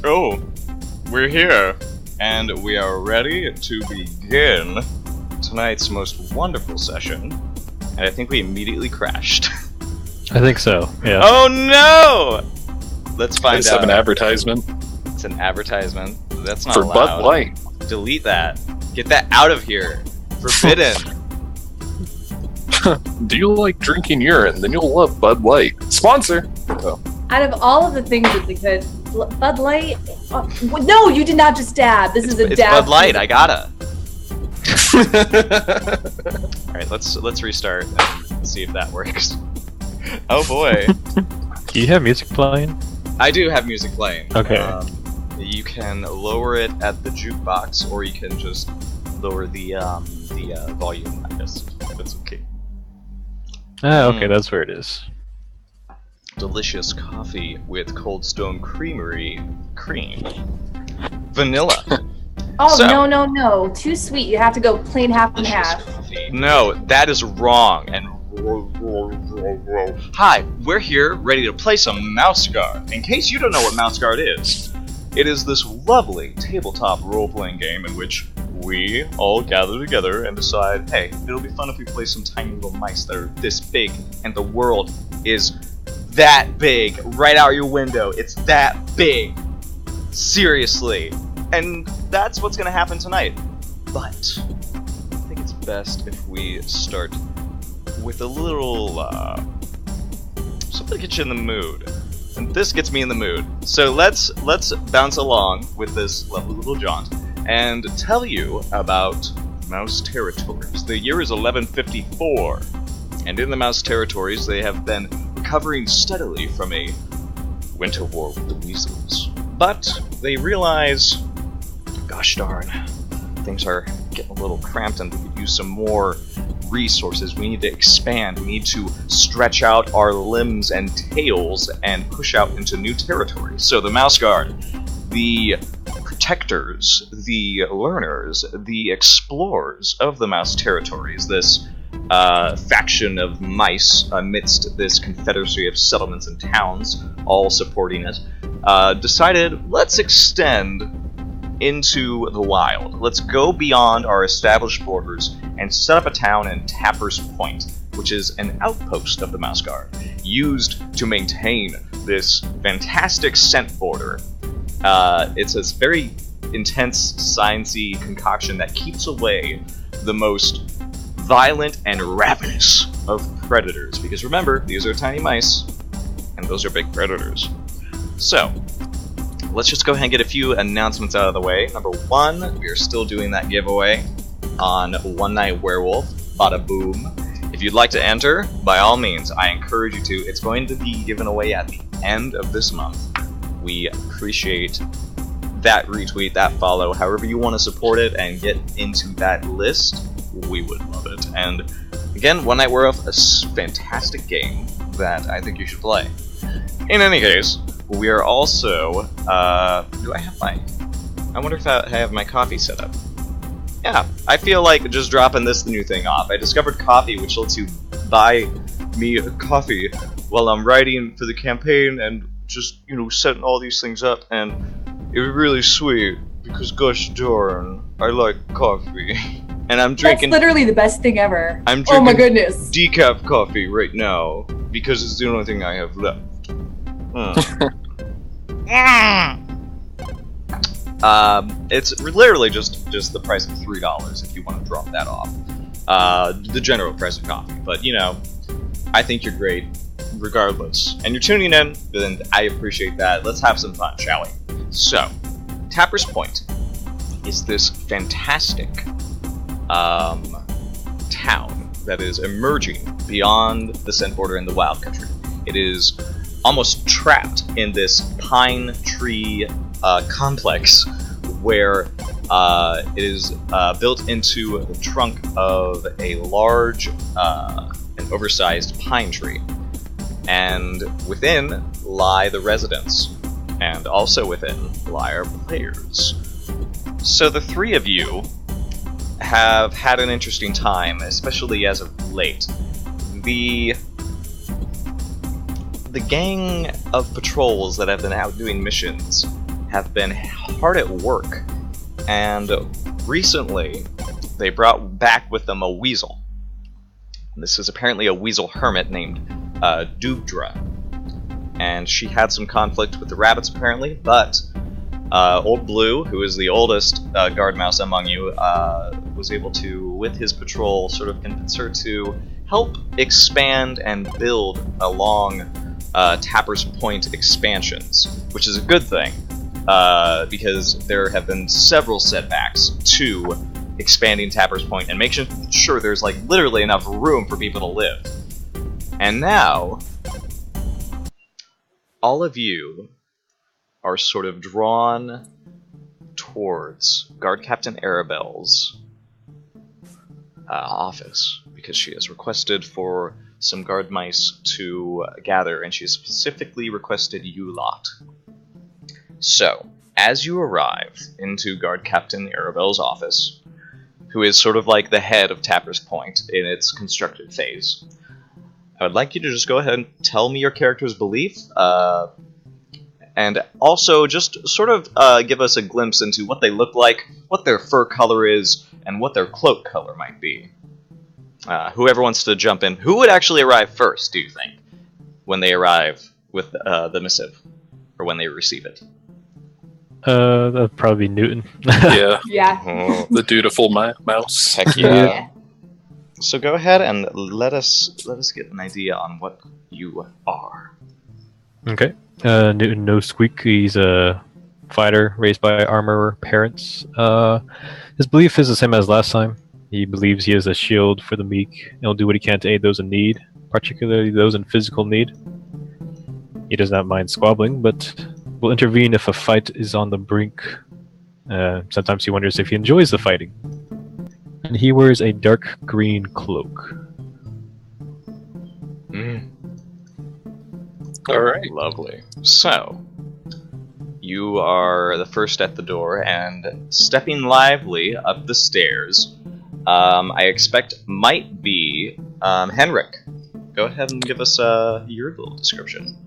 Oh, we're here, and we are ready to begin tonight's most wonderful session. And I think we immediately crashed. I think so, yeah. Oh no! Let's find Let's out. have an advertisement It's an advertisement. That's not for allowed. Bud Light. Delete that. Get that out of here. Forbidden. Do you like drinking urine? Then you'll love Bud Light. Sponsor! Oh. Out of all of the things that they could, Bud Light. No, you did not just dab. This is a It's dab. Bud Light. I gotta. All right, let's restart and see if that works. Oh boy. Do you have music playing? I do have music playing. Okay. You can lower it at the jukebox, or you can just lower the volume. I guess that's okay. Ah, okay, that's where it is. Delicious coffee with Cold Stone Creamery cream, vanilla. Oh So- no! Too sweet. You have to go plain half and Delicious half. coffee. No, that is wrong. And hi, we're here ready to play some Mouse Guard. In case you don't know what Mouse Guard is, it is this lovely tabletop role-playing game in which we all gather together and decide, hey, it'll be fun if we play some tiny little mice that are this big, and the world is that big. Right out your window, it's that big. Seriously. And that's what's gonna happen tonight. But I think it's best if we start with a little something to get you in the mood. And this gets me in the mood. So let's bounce along with this lovely little jaunt and tell you about Mouse Territories. The year is 1154, and in the Mouse Territories they have been recovering steadily from a winter war with the weasels. But they realize, gosh darn, things are getting a little cramped and we could use some more resources. We need to expand. We need to stretch out our limbs and tails and push out into new territory. So the Mouse Guard, the protectors, the learners, the explorers of the Mouse Territories, this faction of mice amidst this confederacy of settlements and towns, all supporting it, decided, let's extend into the wild. Let's go beyond our established borders and set up a town in Tapper's Point, which is an outpost of the Mouse Guard, used to maintain this fantastic scent border. It's a very intense, sciencey concoction that keeps away the most violent and ravenous of predators. Because remember, these are tiny mice, and those are big predators. So, let's just go ahead and get a few announcements out of the way. Number one, we are still doing that giveaway on One Night Werewolf, bada boom. If you'd like to enter, by all means, I encourage you to. It's going to be given away at the end of this month. We appreciate that retweet, that follow, however you want to support it and get into that list, we would love it. And again, One Night Werewolf, a fantastic game that I think you should play. In any case, we are also, do I have my, I wonder if I have my coffee set up. Yeah, I feel like just dropping this new thing off. I discovered coffee, which lets you buy me a coffee while I'm writing for the campaign and just, setting all these things up, and it was really sweet, because gosh darn, I like coffee. And I'm drinking... That's literally the best thing ever. I'm drinking oh my goodness. decaf coffee right now, because it's the only thing I have left. It's literally just the price of $3 if you want to drop that off. The general price of coffee, but I think you're great regardless. And you're tuning in, then I appreciate that. Let's have some fun, shall we? So, Tapper's Point is this fantastic town that is emerging beyond the scent border in the wild country. It is almost trapped in this pine tree complex where it is built into the trunk of a large and oversized pine tree. And within lie the residents, and also within lie our players. So the three of you have had an interesting time, especially as of late. The gang of patrols that have been out doing missions have been hard at work, and recently they brought back with them a weasel. This is apparently a weasel hermit named Dugdra, and she had some conflict with the rabbits apparently, but Old Blue, who is the oldest guard mouse among you, was able to, with his patrol, sort of convince her to help expand and build along Tapper's Point expansions, which is a good thing, because there have been several setbacks to expanding Tapper's Point and making sure there's like literally enough room for people to live. And now, all of you are sort of drawn towards Guard Captain Arabelle's office, because she has requested for some guard mice to gather, and she has specifically requested you lot. So, as you arrive into Guard Captain Arabelle's office, who is sort of like the head of Tapper's Point in its constructed phase, I would like you to just go ahead and tell me your character's belief, and also just sort of give us a glimpse into what they look like, what their fur color is, and what their cloak color might be. Whoever wants to jump in. Who would actually arrive first, do you think, when they arrive with the missive, or when they receive it? That'd probably be Newton. Yeah. Yeah. Oh, The dutiful mouse. heck yeah. So go ahead and let us get an idea on what you are. Okay. Newton No Squeak. He's a fighter raised by armorer parents. His belief is the same as last time. He believes he is a shield for the meek and will do what he can to aid those in need, particularly those in physical need. He does not mind squabbling, but will intervene if a fight is on the brink. Sometimes he wonders if he enjoys the fighting. And he wears a dark green cloak. Alright. Lovely. So, you are the first at the door, and stepping lively up the stairs, I expect might be Henrik. Go ahead and give us your little description.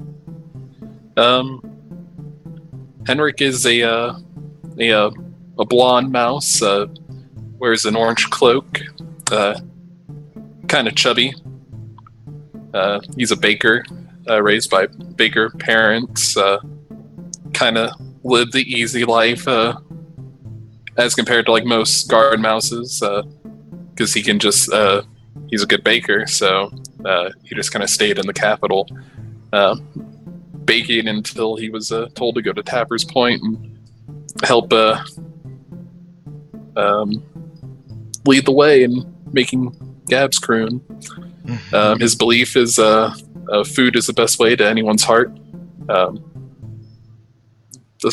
Henrik is a blonde mouse, wears an orange cloak, kind of chubby. He's a baker, raised by baker parents, kind of live the easy life, as compared to like most guard mouses, because he can just, he's a good baker, so he just kind of stayed in the capital, baking until he was told to go to Tapper's Point and help lead the way in making Gab's croon. His belief is food is the best way to anyone's heart. That's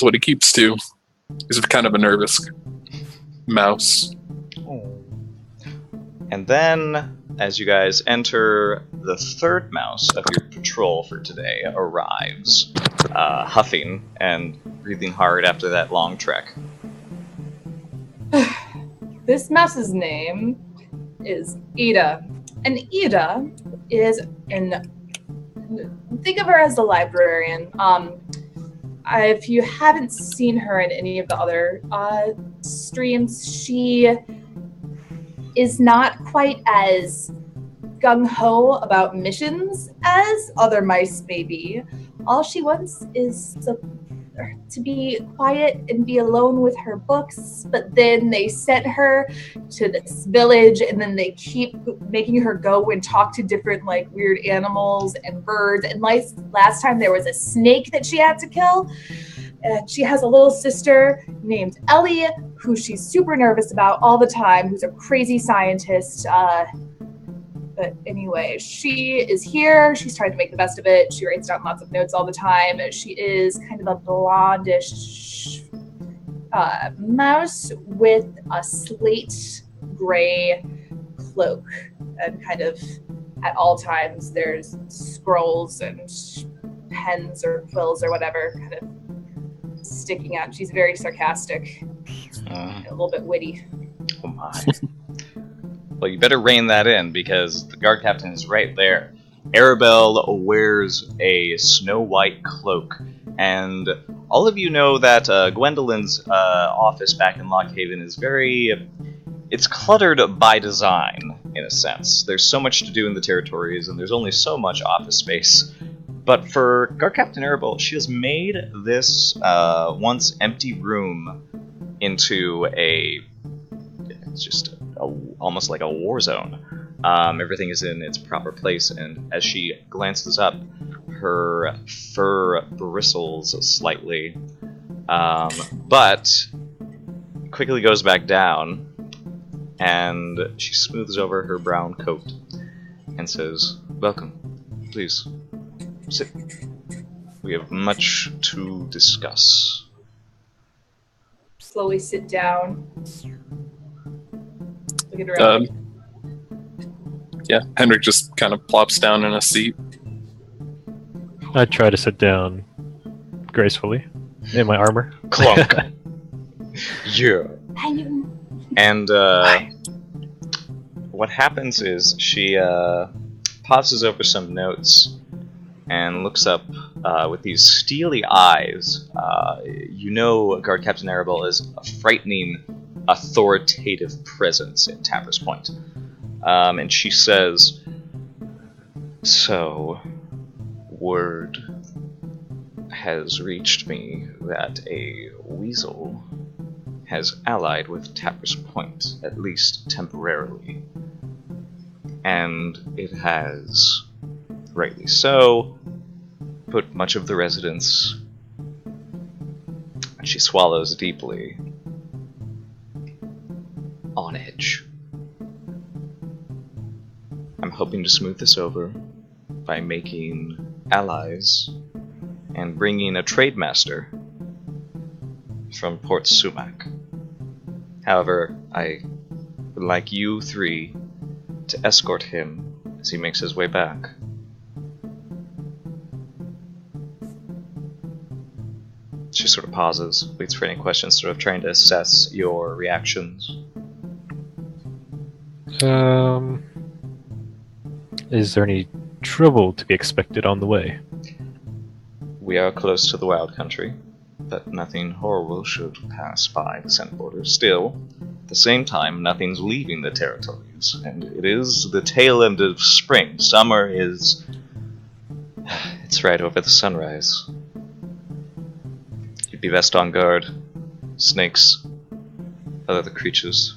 what he keeps to. He's kind of a nervous mouse. And then, as you guys enter, the third mouse of your patrol for today arrives, huffing and breathing hard after that long trek. This mouse's name is Ida. And Ida is think of her as the librarian. If you haven't seen her in any of the other streams, she is not quite as gung-ho about missions as other mice may be. All she wants is to be quiet and be alone with her books, but then they sent her to this village, and then they keep making her go and talk to different like weird animals and birds, and like last time there was a snake that she had to kill. And she has a little sister named Ellie, who she's super nervous about all the time, who's a crazy scientist. But anyway, she is here. She's trying to make the best of it. She writes down lots of notes all the time. She is kind of a blondish mouse with a slate gray cloak. And kind of at all times there's scrolls and pens or quills or whatever kind of sticking out. She's very sarcastic, and a little bit witty. Oh my. Well, you better rein that in, because the guard captain is right there. Arabelle wears a snow white cloak, and all of you know that Gwendolyn's office back in Lockhaven is it's cluttered by design, in a sense. There's so much to do in the territories, and there's only so much office space. But for Guard Captain Arable, she has made this once empty room into it's just almost like a war zone. Everything is in its proper place, and as she glances up, her fur bristles slightly, but quickly goes back down, and she smooths over her brown coat and says, "Welcome. Please, sit. We have much to discuss." Slowly sit down. Look at around. Yeah, Henrik just kind of plops down in a seat. I try to sit down gracefully in my armor. Clunk. Yeah. And what happens is she pauses over some notes and looks up with these steely eyes. You know Guard Captain Arable is a frightening, authoritative presence in Tapper's Point. And she says, "So, word has reached me that a weasel has allied with Tapper's Point, at least temporarily. And it has, rightly so, put much of the residents..." And she swallows deeply, "on edge. I'm hoping to smooth this over by making allies and bringing a trade master from Port Sumac. However, I would like you three to escort him as he makes his way back." She sort of pauses, waits for any questions, sort of trying to assess your reactions. Is there any trouble to be expected on the way? We are close to the Wild Country, but nothing horrible should pass by the scent border. Still, at the same time, nothing's leaving the territories, and it is the tail end of spring. Summer is... it's right over the sunrise. You'd be best on guard. Snakes, other creatures.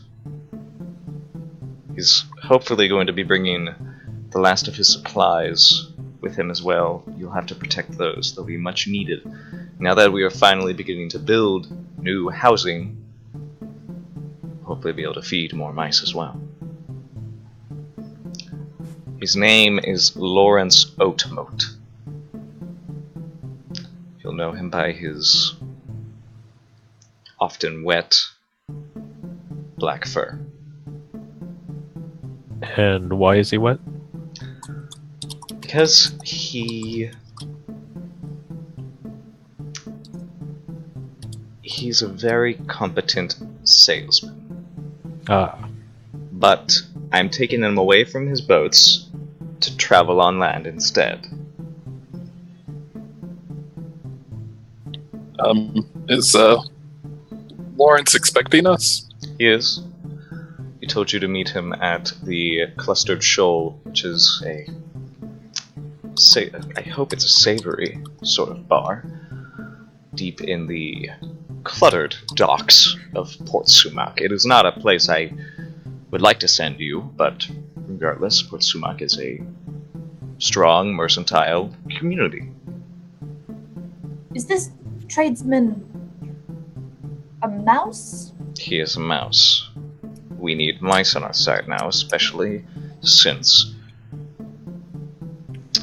He's hopefully going to be bringing the last of his supplies with him as well. You'll have to protect those. They'll be much needed. Now that we are finally beginning to build new housing, hopefully be able to feed more mice as well. His name is Lawrence Oatmote. You'll know him by his often wet black fur. And why is he wet? Because he's a very competent salesman. But I'm taking him away from his boats to travel on land instead. Is Lawrence expecting us? He is. He told you to meet him at the Clustered Shoal, which is I hope it's a savory sort of bar, deep in the cluttered docks of Port Sumac. It is not a place I would like to send you, but regardless, Port Sumac is a strong, mercantile community. Is this tradesman a mouse? He is a mouse. We need mice on our side now, especially since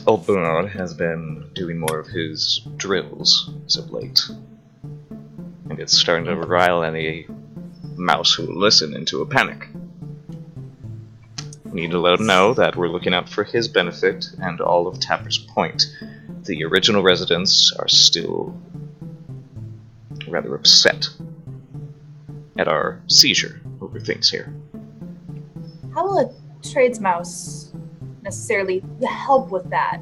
old Bernard has been doing more of his drills as of late. And it's starting to rile any mouse who will listen into a panic. We need to let him know that we're looking out for his benefit and all of Tapper's Point. The original residents are still rather upset at our seizure over things here. How will a trades mouse necessarily help with that?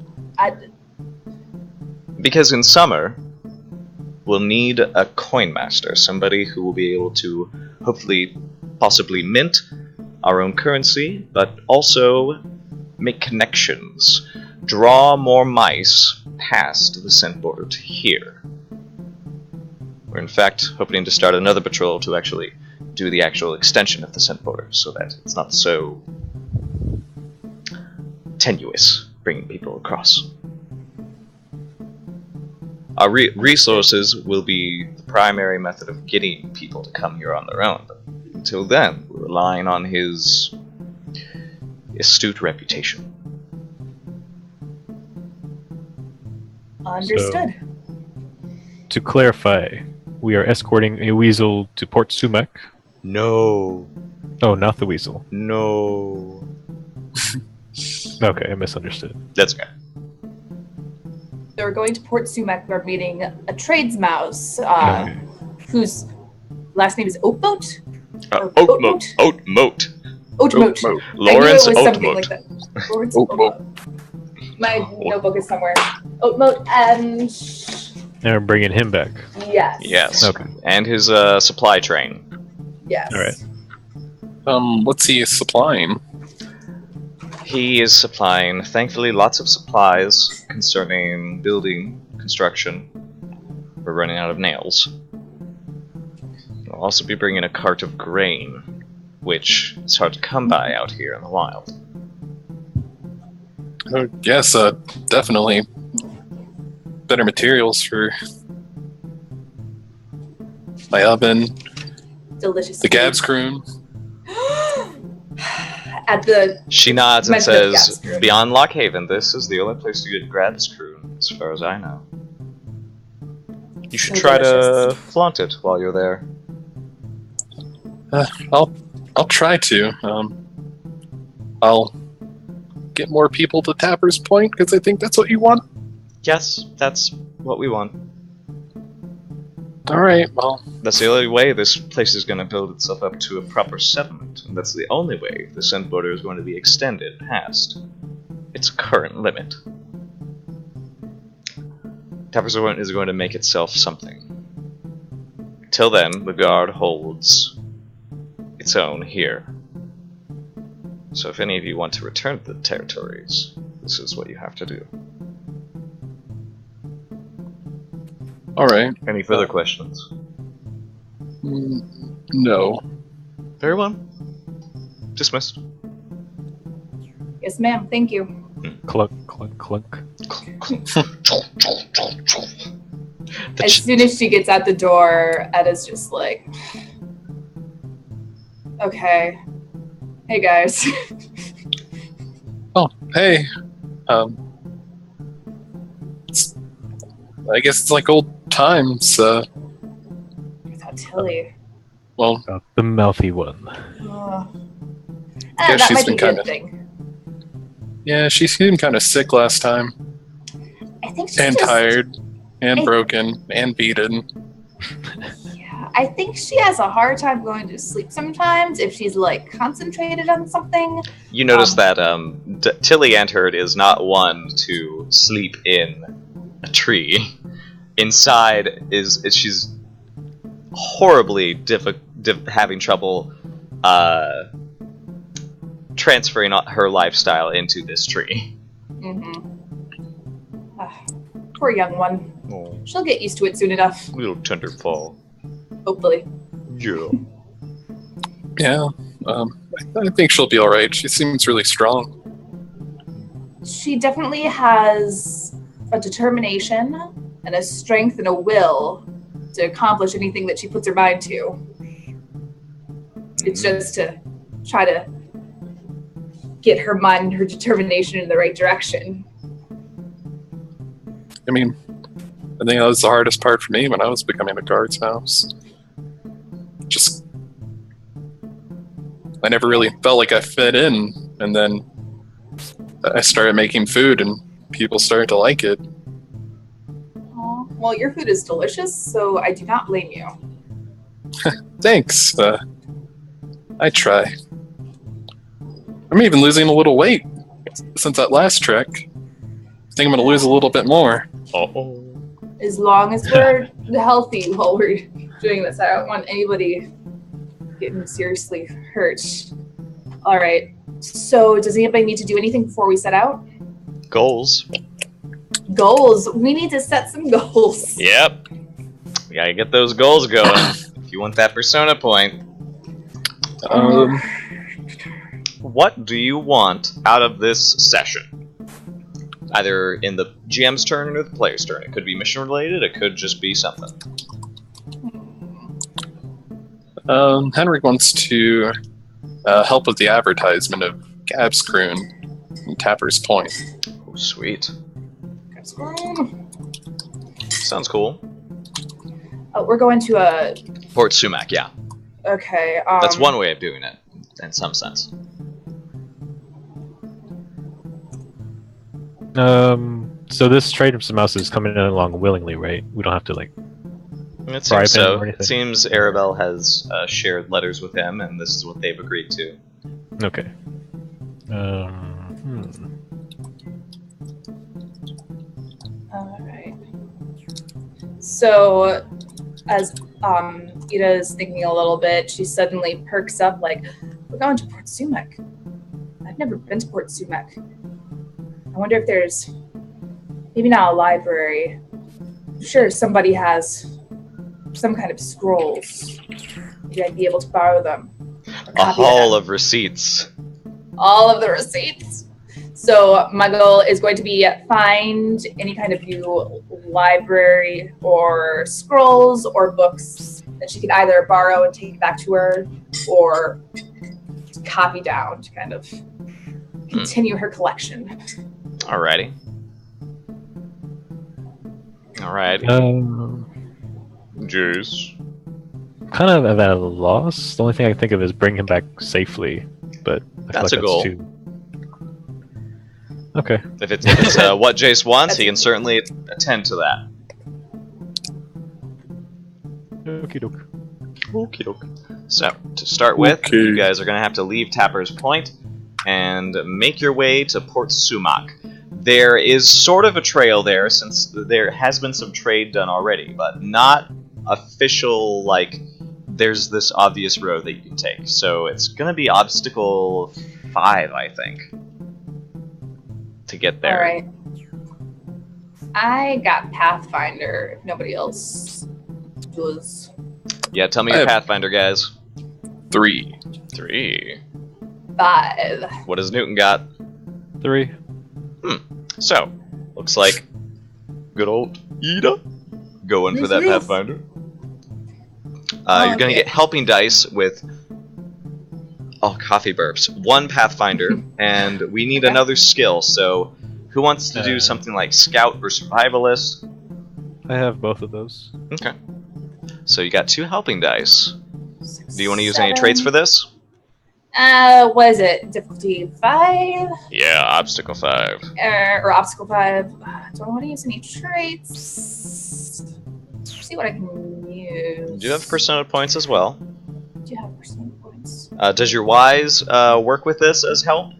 Because in summer, we'll need a coin master, somebody who will be able to hopefully, possibly mint our own currency, but also make connections, draw more mice past the scent border to here. We're in fact hoping to start another patrol to actually do the actual extension of the scent border, so that it's not so tenuous bringing people across. Our resources will be the primary method of getting people to come here on their own, but until then, we're relying on his astute reputation. Understood. To clarify, we are escorting a weasel to Port Sumac. No. Oh, not the weasel. No. Okay, I misunderstood. That's okay. So we're going to Port Sumac. We're meeting a trades mouse, Okay. whose last name is Oatmote? Oatmote. Oatmote. Oatmote. Oatmote. Lawrence I knew it was something Oatmote. like that. Lawrence Oatmote. Oatmote. My notebook is somewhere. Oatmote and And we're bringing him back. yes. Yes. Okay. And his supply train. Yes. All right. What's he supplying? He is supplying, thankfully, lots of supplies concerning building construction. We're running out of nails. We'll also be bringing a cart of grain, which is hard to come by out here in the wild. Yes, definitely better materials for my oven, Delicious. the Gab's croon. At the She nods and Mention of says, Gaskroon. beyond Lockhaven, this is the only place to get Grabscrew, as far as I know. You should So try to delicious. flaunt it while you're there. I'll try to. I'll get more people to Tapper's Point because I think that's what you want. Yes, that's what we want. All right. Well, That's the only way this place is going to build itself up to a proper settlement, and that's the only way the scent border is going to be extended past its current limit. Tapper's Point is going to make itself something. Till then, the guard holds its own here. So if any of you want to return to the territories, this is what you have to do. all right. Any further questions? No. Very well. Dismissed. yes, ma'am. Thank you. Clunk, clunk, clunk. As soon as she gets out the door, Edda's just like, okay. Hey guys. Oh, hey. I guess it's like old times. I thought Tilly. Well, The mouthy one. Yeah, That she's might be been a good kinda- thing. yeah, she seemed kind of sick last time, I think she and just, tired, and I- broken, and beaten. Yeah, I think she has a hard time going to sleep sometimes if she's like concentrated on something. You notice that Tilly Antherd is not one to sleep in a tree. Inside is she's horribly having trouble transferring her lifestyle into this tree. Poor young one. Oh, She'll get used to it soon enough, little tender paw. hopefully. Yeah. Yeah, I think she'll be all right. She seems really strong. She definitely has a determination and a strength and a will to accomplish anything that she puts her mind to. It's just to try to get her mind and her determination in the right direction. I mean, I think that was the hardest part for me when I was becoming a guard's mouse. Just, I never really felt like I fit in, and then I started making food, and people started to like it. Aw, well, your food is delicious, so I do not blame you. Thanks. I try. I'm even losing a little weight since that last trek. I think I'm gonna lose a little bit more. Uh-oh. As long as we're healthy while we're doing this, I don't want anybody getting seriously hurt. All right. So, does anybody need to do anything before we set out? Goals. Goals. We need to set some goals. Yep. We gotta get those goals going if you want that persona point. What do you want out of this session? Either in the GM's turn or the player's turn. It could be mission related, it could just be something. Henrik wants to help with the advertisement of Gab's Croon and Tapper's Point. Oh, sweet. Sounds cool. We're going to a... Port Sumac, yeah. Okay. That's one way of doing it, in some sense. So this trade of some mouse is coming along willingly, right? We don't have to like. It bribe seems him so. or anything. It seems Arabelle has shared letters with him, and this is what they've agreed to. Okay. All right. So, as Ida is thinking a little bit, she suddenly perks up like, we're going to Port Sumac. I've never been to Port Sumac. I wonder if there's maybe not a library. I'm sure somebody has some kind of scrolls. Maybe I'd be able to borrow them. A haul of receipts. All of the receipts. So my goal is going to be find any kind of new library or scrolls or books that she can either borrow and take back to her or copy down to kind of continue her collection. Alrighty. Alright. Juice. Kind of at a loss. The only thing I can think of is bring him back safely, but I That's a feel like goal. Too... Okay. If it's what Jace wants, he can certainly attend to that. Okie doke. Okie doke. So, to start with, Okay. you guys are going to have to leave Tapper's Point and make your way to Port Sumac. There is sort of a trail there, since there has been some trade done already, but not official, like, there's this obvious road that you can take. So it's going to be obstacle 5, I think, to get there. All right. I got Pathfinder if nobody else does. Yeah, tell me I your have- Pathfinder, guys. 3. 3. 5. What has Newton got? 3. So, looks like good old Ida going for that Yes. Pathfinder. You're going to Okay. get helping dice with... Oh, coffee burps. 1 Pathfinder, and we need Okay. another skill, so who wants to do something like Scout or Survivalist? I have both of those. Okay. So you got 2 helping dice. Do you want to use any traits for this? What is it? Difficulty 5? Yeah, Obstacle 5. Or obstacle 5? Do I want to use any traits? See what I can use. Do you have Persona points as well? Do you have percent points? Does your Wise work with this as help?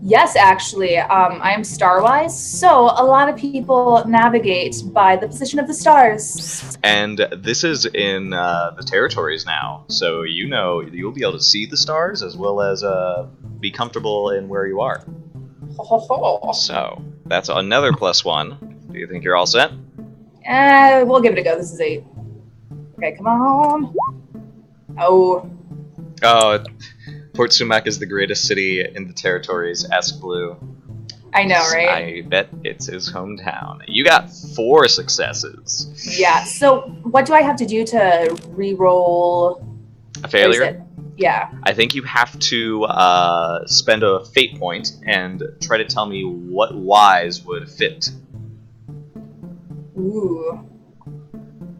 Yes, actually. I am Starwise, so a lot of people navigate by the position of the stars. And this is in the territories now, so you know you'll be able to see the stars as well as be comfortable in where you are. Ho, ho, ho. So that's another +1. Do you think you're all set? We'll give it a go. This is 8. Okay, come on. Oh, Oh, Port Sumac is the greatest city in the territories. Ask Blue. I know, right? I bet it's his hometown. You got 4 successes. Yeah. So, what do I have to do to re-roll? A failure? Yeah. I think you have to spend a fate point and try to tell me what Wise would fit. Ooh.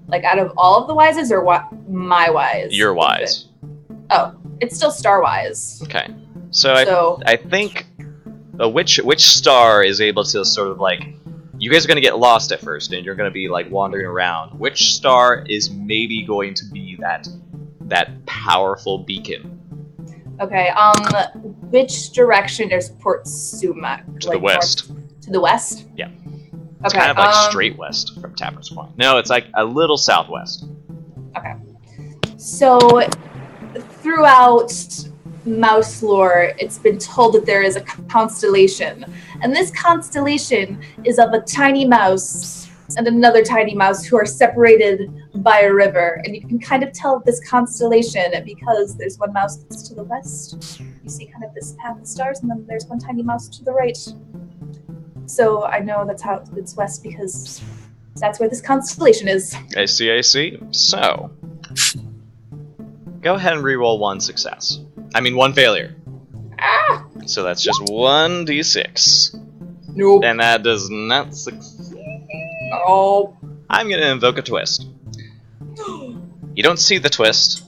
Like out of all of the wises, or what? My wise. Your Wise. Oh, it's still Starwise. Okay. So I think which star is able to sort of like, you guys are going to get lost at first and you're going to be like wandering around. Which star is maybe going to be that powerful beacon? Okay. Which direction is Port Sumac? To the west. To the west? Yeah. It's Okay, kind of like straight west from Tapper's Point. No, it's like a little southwest. So, throughout mouse lore, it's been told that there is a constellation. And this constellation is of a tiny mouse and another tiny mouse who are separated by a river. And you can kind of tell this constellation because there's one mouse that's to the west. You see kind of this path of stars, and then there's one tiny mouse to the right. So I know that's how it's west because that's where this constellation is. I see. So, go ahead and reroll one success. I mean, one failure. Ah! So that's just 1d6. Nope. And that does not succeed. Oh. I'm going to invoke a twist. You don't see the twist.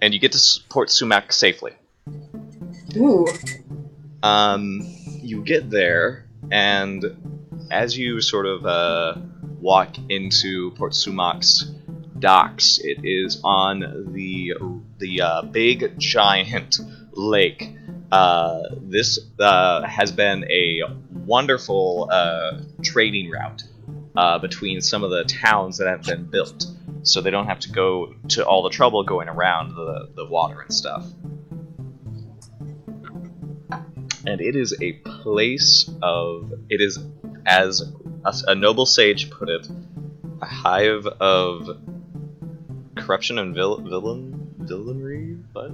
And you get to Port Sumac safely. Ooh. You get there, and as you sort of walk into Port Sumac's docks, it is on the big giant lake. This has been a wonderful trading route between some of the towns that have been built, so they don't have to go to all the trouble going around the water and stuff. And it is a place of, it is, as a noble sage put it, a hive of corruption and villainy? What?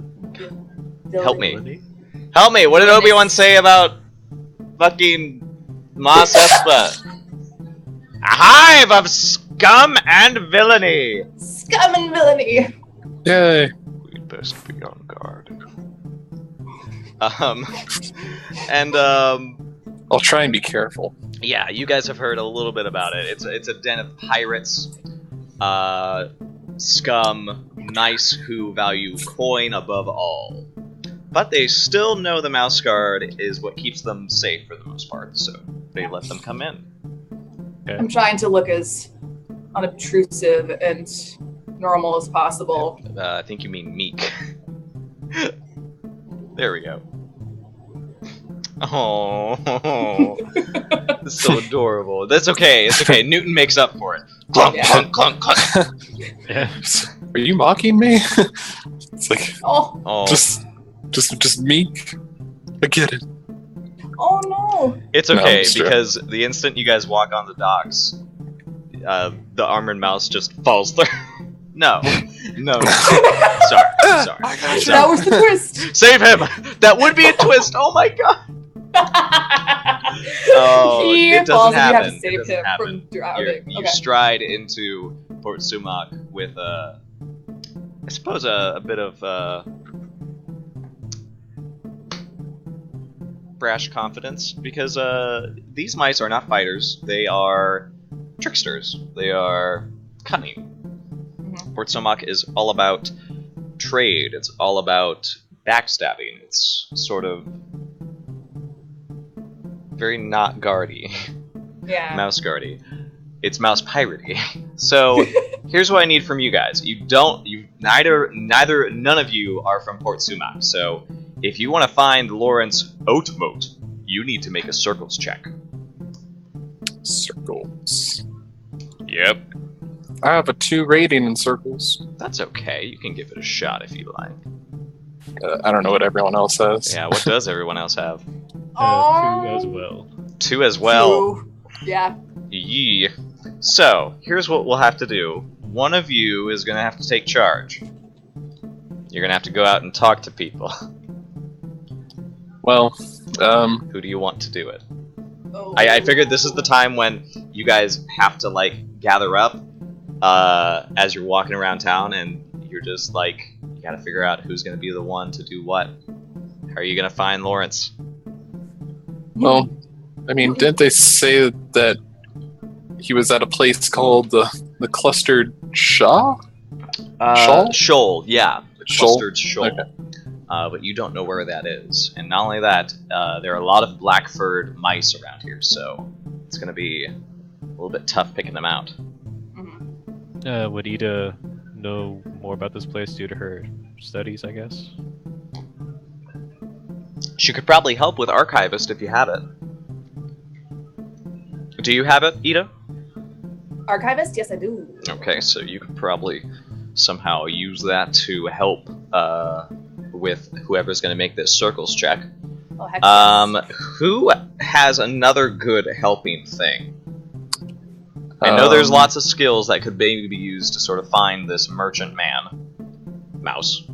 Help me. Help me! What did Obi-Wan say about fucking Mos Espa? A hive of scum and villainy! Scum and villainy! Yay. We'd best be on guard. I'll try and be careful. Yeah, you guys have heard a little bit about it. It's a den of pirates, scum, nice who value coin above all. But they still know the Mouse Guard is what keeps them safe for the most part, so they let them come in. Okay. I'm trying to look as unobtrusive and normal as possible. I think you mean meek. There we go. Oh, it's so adorable. That's okay. It's okay. Newton makes up for it. Clunk, Yeah. clunk, clunk, clunk. Yeah. Are you mocking me? It's like Oh, Oh, just meek. I get it. oh no! it's No, okay I'm sure. because the instant you guys walk on the docks, the armored mouse just falls through. No. Sorry. That was the twist. Save him. That would be a twist. Oh my god. Oh, He it falls doesn't and you have happen. to save It doesn't him happen. from drowning. You Okay. stride into Port Sumac with I suppose a bit of brash confidence, because these mice are not fighters. They are tricksters. They are cunning. Mhm. Port Sumac is all about trade. It's all about backstabbing. It's sort of very not guardy. Yeah. Mouse guardy. It's mouse piratey. So here's what I need from you guys. None of you are from Port Sumac. So if you want to find Lawrence Oatmote, you need to make a circles check. Circles. Yep. I have a 2 rating in circles. That's okay. You can give it a shot if you like. I don't know what everyone else has. Yeah. What does everyone else have? 2 as well. 2 as well. Two. Yeah. Yee. So, here's what we'll have to do. One of you is going to have to take charge. You're going to have to go out and talk to people. Well, Who do you want to do it? Oh. I figured this is the time when you guys have to, like, gather up as you're walking around town, and you're just, like, you gotta figure out who's going to be the one to do what. How are you going to find Lawrence? well, I mean, didn't they say that he was at a place called the Clustered Shaw? Shoal? Shoal, yeah. The Shoal? Clustered Shoal. Okay. But you don't know where that is. And not only that, there are a lot of black-furred mice around here, so it's going to be a little bit tough picking them out. Mhm. Would Ida know more about this place due to her studies, I guess? She could probably help with Archivist if you have it. Do you have it, Ida? Archivist? Yes, I do. Okay, so you could probably somehow use that to help with whoever's going to make this circles check. Oh, heck yes. Who has another good helping thing? I know there's lots of skills that could maybe be used to sort of find this merchant man. Mouse.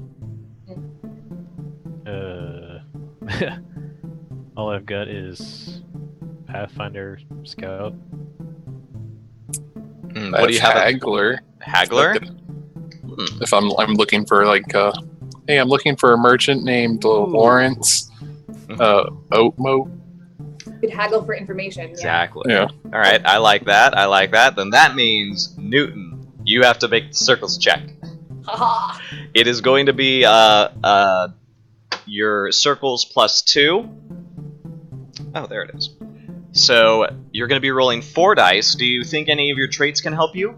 All I've got is Pathfinder Scout. What do you have? Haggler. Haggler? If I'm looking for like, hey, I'm looking for a merchant named Lawrence Oatmo. You could haggle for information. Exactly. Yeah. All right, I like that. Then that means, Newton, you have to make the circles check. Haha. It is going to be your circles plus 2. Oh, there it is. So you're going to be rolling 4 dice. Do you think any of your traits can help you?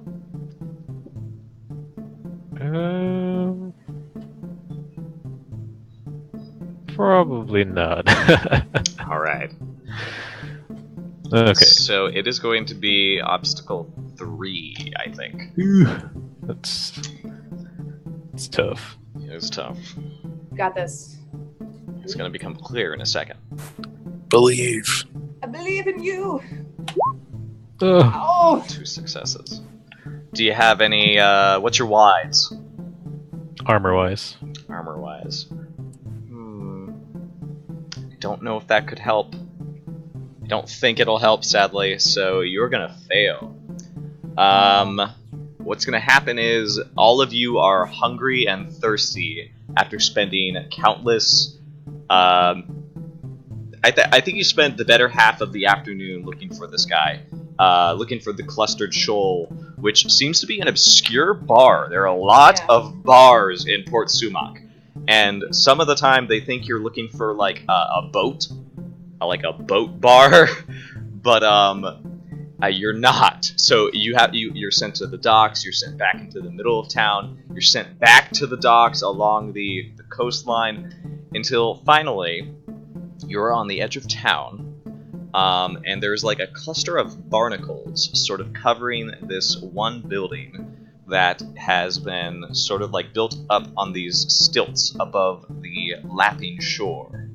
Probably not. All right. Okay. So it is going to be obstacle 3, I think. That's tough. It's tough. Got this. It's going to become clear in a second. Believe. I believe in you. Ugh. Oh. 2 successes. Do you have any, what's your wides? Armor-wise. Armor-wise. I don't know if that could help. I don't think it'll help, sadly, so you're gonna fail. What's gonna happen is all of you are hungry and thirsty after spending countless... I think you spent the better half of the afternoon looking for this guy. Looking for the Clustered Shoal, which seems to be an obscure bar. There are a lot of bars in Port Sumac. And some of the time they think you're looking for like a boat, like a boat bar, but you're not. So you're sent to the docks. You're sent back into the middle of town. You're sent back to the docks along the coastline until finally you're on the edge of town. And there's like a cluster of barnacles sort of covering this one building that has been sort of like built up on these stilts above the lapping shore.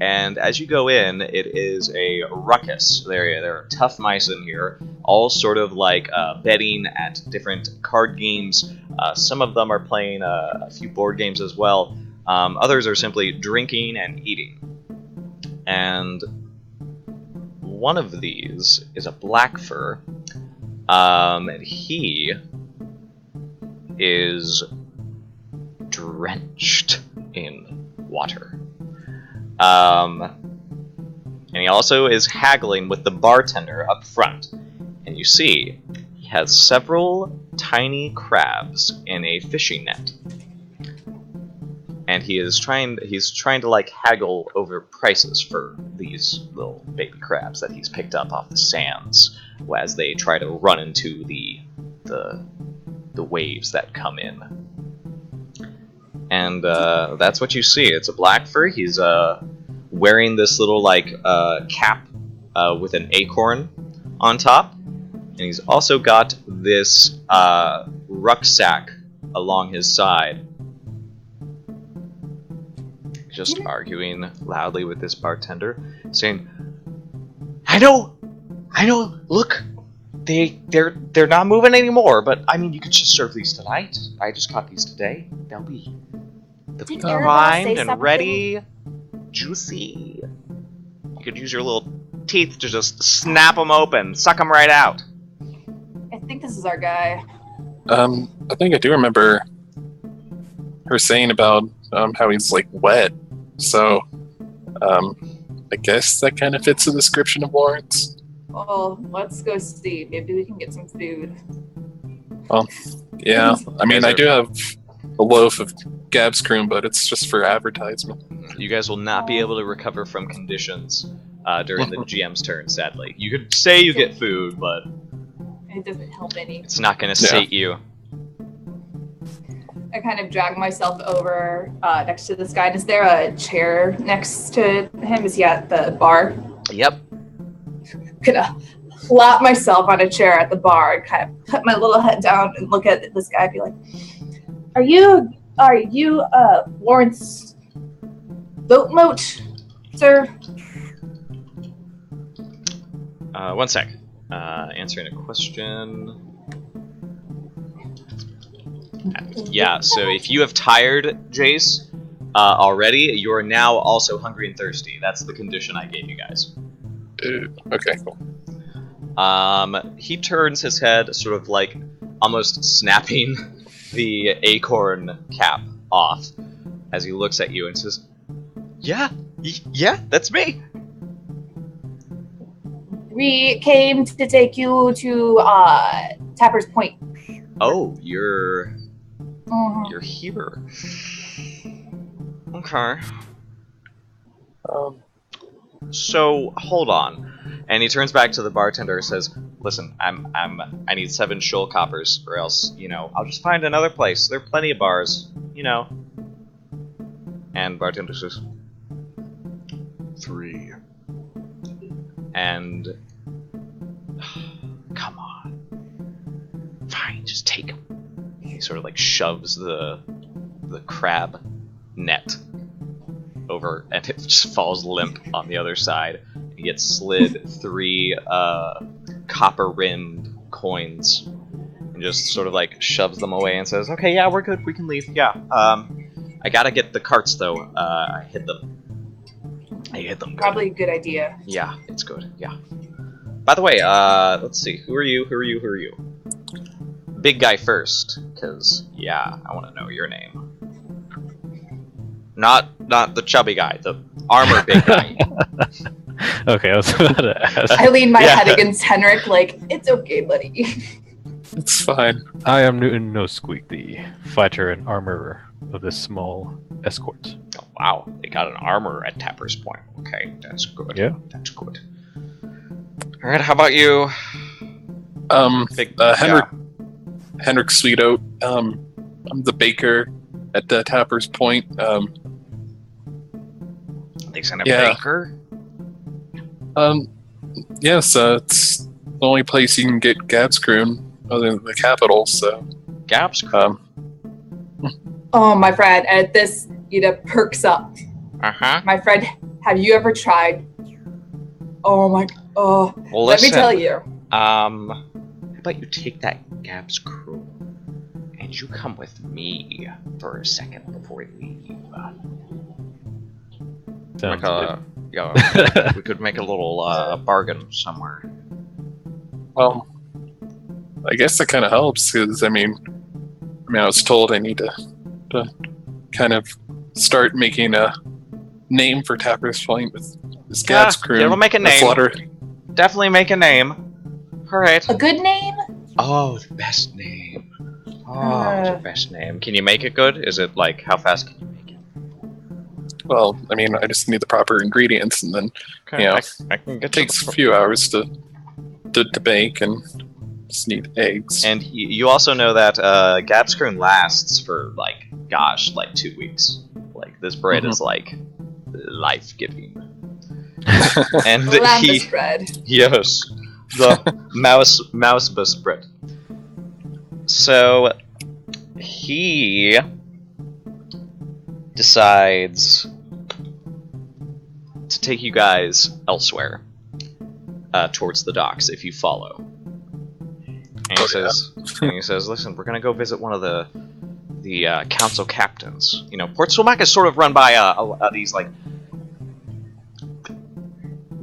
And as you go in, it is a ruckus. There are tough mice in here, all sort of like betting at different card games. Some of them are playing a few board games as well. Others are simply drinking and eating. And one of these is a black fur, and he is drenched in water. And he also is haggling with the bartender up front. And you see, he has several tiny crabs in a fishing net. And he's trying to like haggle over prices for these little baby crabs that he's picked up off the sands as they try to run into the waves that come in. And that's what you see. It's a black fur. He's wearing this little like cap with an acorn on top, and he's also got this rucksack along his side. Just arguing loudly with this bartender, saying, "I know, look, they're not moving anymore, but I mean, you could just serve these tonight. I just caught these today. They'll be primed and ready, juicy. You could use your little teeth to just snap them open, suck them right out." I think this is our guy. I think I do remember her saying about how he's like wet. So, I guess that kind of fits the description of Lawrence. Well, let's go see. Maybe we can get some food. Well, yeah. I mean, I do have a loaf of Gab's cream, but it's just for advertisement. You guys will not be able to recover from conditions during the GM's turn, sadly. You could say you get food, but It doesn't help any. it's not going to sate you. I kind of drag myself over next to this guy. Is there a chair next to him? Is he at the bar? Yep. Gonna plop myself on a chair at the bar and kind of put my little head down and look at this guy and be like, Are you Lawrence Boatmoat, sir? One sec. Answering a question. Yeah, so if you have tired Jace already, you are now also hungry and thirsty. That's the condition I gave you guys. Okay, cool. He turns his head, sort of like almost snapping the acorn cap off as he looks at you and says, Yeah, that's me. We came to take you to Tapper's Point. Oh, you're Mhm. here. Okay. So hold on. And he turns back to the bartender and says, Listen, I need 7 shoal coppers, or else, I'll just find another place. There are plenty of bars, And bartender says, 3. And come on. Fine, just take them. He sort of like shoves the crab net over, and it just falls limp on the other side. He gets slid 3 copper-rimmed coins, and just sort of like shoves them away and says, "Okay, yeah, we're good. We can leave. Yeah. I gotta get the carts though. I hid them. Good. Probably a good idea. Yeah, it's good. Yeah. By the way, let's see. Who are you? Big guy first, because yeah, I want to know your name. Not the chubby guy, the armor big guy. Okay, I was about to ask. I lean my head against Henrik like, it's okay, buddy. It's fine. I am Newton No Squeak, the fighter and armorer of this small escort. Oh, wow, they got an armor at Tapper's Point. Okay, that's good. Yeah. That's good. Alright, how about you? Henrik Sweetoat. I'm the baker at the Tapper's Point. They sent a Yeah. baker? Yes, it's the only place you can get Gabskroon other than the capital, so, Gab's Oh, my friend, at this, Ida perks up. Uh-huh. My friend, have you ever tried? Oh my, Well, let me tell you. How about you take that Gab's crew and you come with me for a second before we leave? Sounds We could make a little bargain somewhere. well, I guess that kind of helps, because, I mean, I was told I need to kind of start making a name for Tapper's Point with this Gabskroon. Yeah, we'll make a name. Slaughter. Definitely make a name. Alright. A good name? Oh, the best name. The best name. Can you make it good? Is it like, how fast can you make it? Well, I mean, I just need the proper ingredients, and then Okay, Yeah. I can get it takes a few hours to bake, and just need eggs. And you also know that Gabskroon lasts for, like 2 weeks. Like, this bread is, like, life-giving. And Lambus bread. Yes, the mouse bread. So, he decides to take you guys elsewhere, towards the docks, if you follow. And he says, "Listen, we're gonna go visit one of the council captains. Port Swilmac is sort of run by these like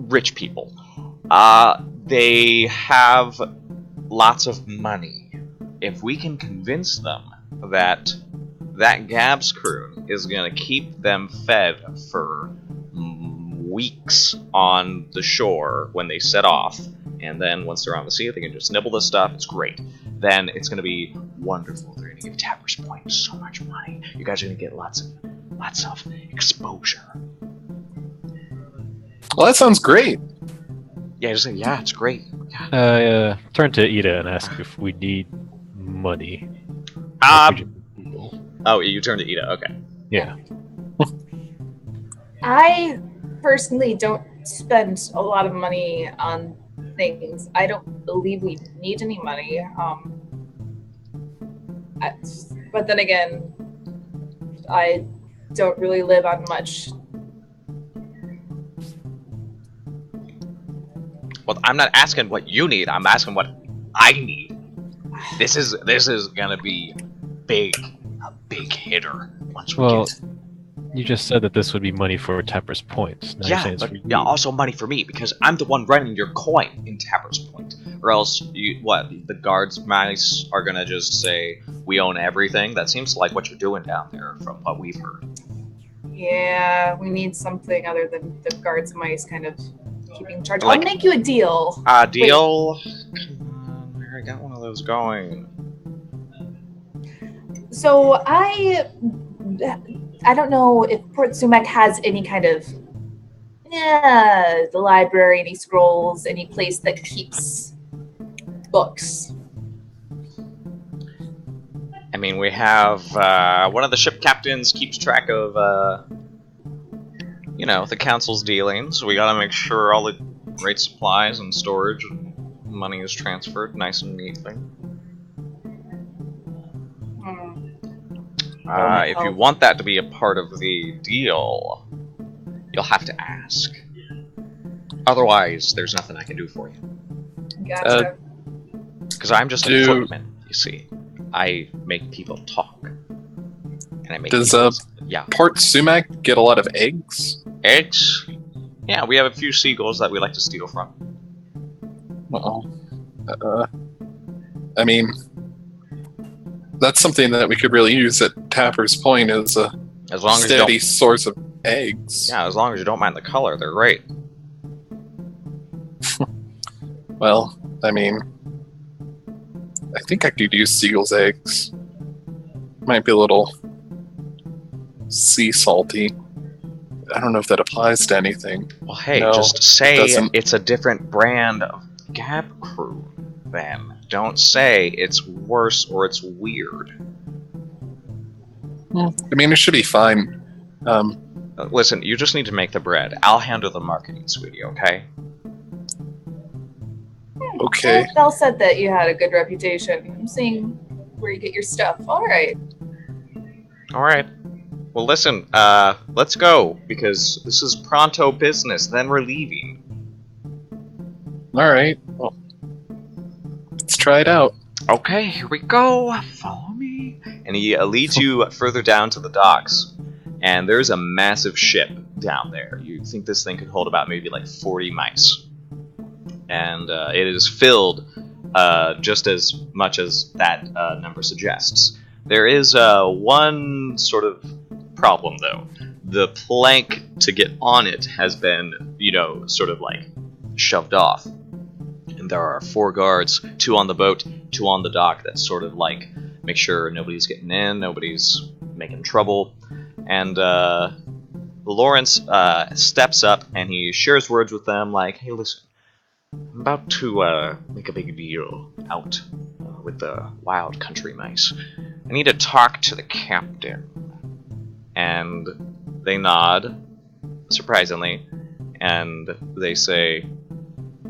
rich people. They have lots of money. If we can convince them that Gabskroon is gonna keep them fed for weeks on the shore when they set off, and then once they're on the sea, they can just nibble this stuff. It's great. Then it's going to be wonderful. They're going to give Tapper's Point so much money. You guys are going to get lots of exposure." Well, that sounds great. Yeah, just say, yeah, it's great. Yeah. Turn to Ida and ask if we need money. Oh, you turned to Ida. Okay. Yeah. I personally don't spend a lot of money on things. I don't believe we need any money. But then again, I don't really live on much. Well, I'm not asking what you need. I'm asking what I need. This is gonna be a big hitter once we Well, get. you just said that this would be money for Tapper's Point. Now you're Yeah, saying it's but for you. also money for me because I'm the one running your coin in Tapper's Point. Or else, the guards mice are gonna just say we own everything? That seems like what you're doing down there, from what we've heard. Yeah, we need something other than the guards mice kind of keeping charge. Like- I'll make you a deal. Deal. Come on, I got one of those going. So I don't know if Port Sumac has any kind of the library, any scrolls, any place that keeps books. I mean, we have one of the ship captains keeps track of, the council's dealings. We gotta make sure all the great supplies and storage and money is transferred nice and neatly. If you want that to be a part of the deal, you'll have to ask. Otherwise, there's nothing I can do for you. Gotcha. Because I'm just a Do- footman, you see. I make people talk. And I make Does people... Yeah. Port Sumac get a lot of eggs? Eggs? Yeah, we have a few seagulls that we like to steal from. Well, I mean, that's something that we could really use at Tapper's Point as a As long as you steady don't... source of eggs. Yeah, as long as you don't mind the color, they're great. Well, I mean, I think I could use seagull's eggs. Might be a little sea salty. I don't know if that applies to anything. Well, hey, No, just say doesn't. it's a different brand of Gap Crew, then. Don't say it's worse or it's weird. I mean, it should be fine. Listen, you just need to make the bread. I'll handle the marketing, sweetie, okay? Okay. Well, Belle said that you had a good reputation. I'm seeing where you get your stuff. All right. Alright. Well, listen, let's go, because this is pronto business, then we're leaving. Alright. Well, let's try it out. Okay, here we go. Follow me. And he leads you further down to the docks. And there's a massive ship down there. You think this thing could hold about maybe like 40 mice. And it is filled just as much as that number suggests. There is one sort of problem, though. The plank to get on it has been, sort of like shoved off. And there are 4 guards, 2 on the boat, 2 on the dock, that sort of like make sure nobody's getting in, nobody's making trouble. And Lawrence steps up and he shares words with them like, hey, listen, I'm about to make a big deal out with the wild country mice. I need to talk to the captain. And they nod, surprisingly, and they say,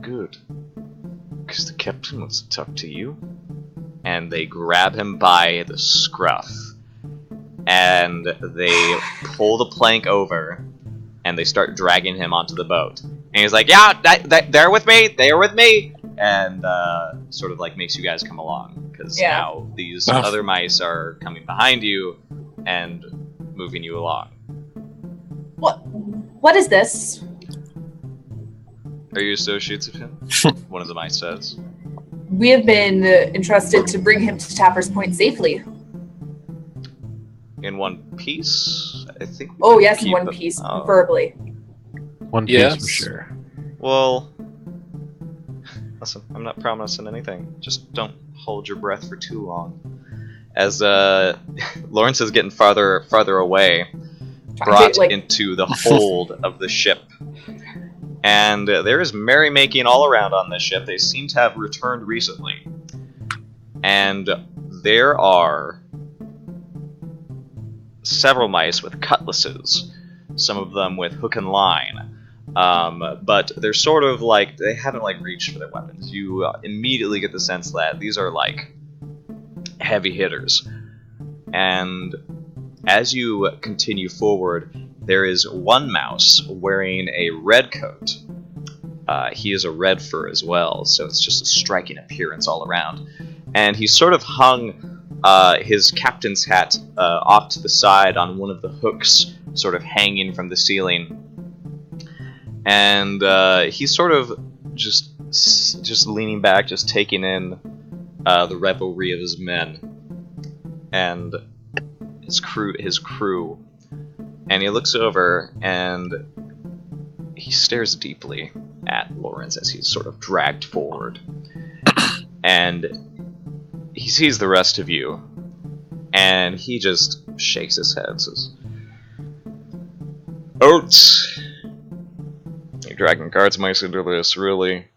good, because the captain wants to talk to you. And they grab him by the scruff, and they pull the plank over, and they start dragging him onto the boat. And he's like, yeah, they're with me, and sort of like makes you guys come along, because now these other mice are coming behind you and moving you along. What is this? Are you associates of him? One of the mice says. We have been entrusted to bring him to Tapper's Point safely. In one piece, I think. Oh yes, in one piece, preferably. One piece for sure. Well, listen, I'm not promising anything. Just don't hold your breath for too long. As Lawrence is getting farther away, brought into the hold of the ship. And there is merrymaking all around on this ship. They seem to have returned recently. And there are several mice with cutlasses, some of them with hook and line, But they're sort of like, they haven't like reached for their weapons. You immediately get the sense that these are like heavy hitters. And as you continue forward, there is one mouse wearing a red coat. He is a red fur as well, so it's just a striking appearance all around. And he sort of hung his captain's hat off to the side on one of the hooks, sort of hanging from the ceiling. And he's sort of just leaning back, just taking in the revelry of his men and his crew. And he looks over and he stares deeply at Lawrence as he's sort of dragged forward. And he sees the rest of you, and he just shakes his head and says, Oates! You're dragging guards mice into this, really?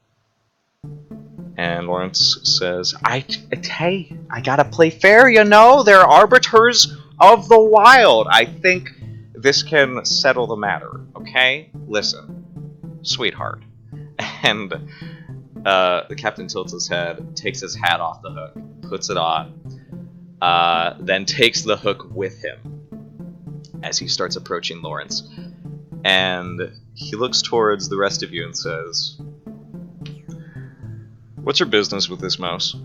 And Lawrence says, hey, I gotta play fair, you know? They're arbiters of the wild. I think this can settle the matter, okay? Listen, sweetheart. And the captain tilts his head, takes his hat off the hook, puts it on, then takes the hook with him as he starts approaching Lawrence. And he looks towards the rest of you and says, What's your business with this mouse?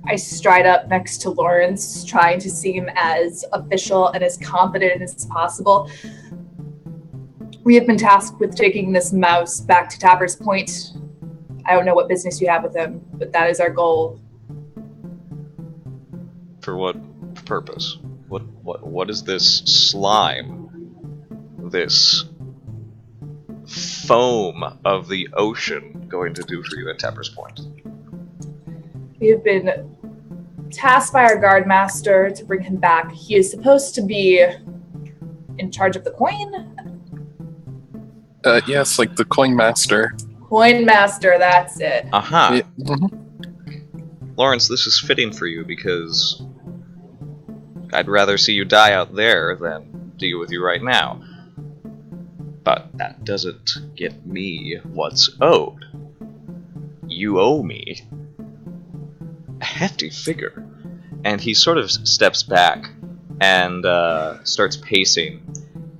I stride up next to Lawrence, trying to seem as official and as confident as possible. We have been tasked with taking this mouse back to Tapper's Point. I don't know what business you have with him, but that is our goal. For what purpose? What is this slime? This foam of the ocean going to do for you at Tapper's Point? We have been tasked by our guard master to bring him back. He is supposed to be in charge of the coin. Yes, like the coin master. Coin master, that's it. Aha. Yeah, mhm. Lawrence, this is fitting for you because I'd rather see you die out there than deal with you right now. But that doesn't get me what's owed. You owe me a hefty figure. And he sort of steps back and starts pacing.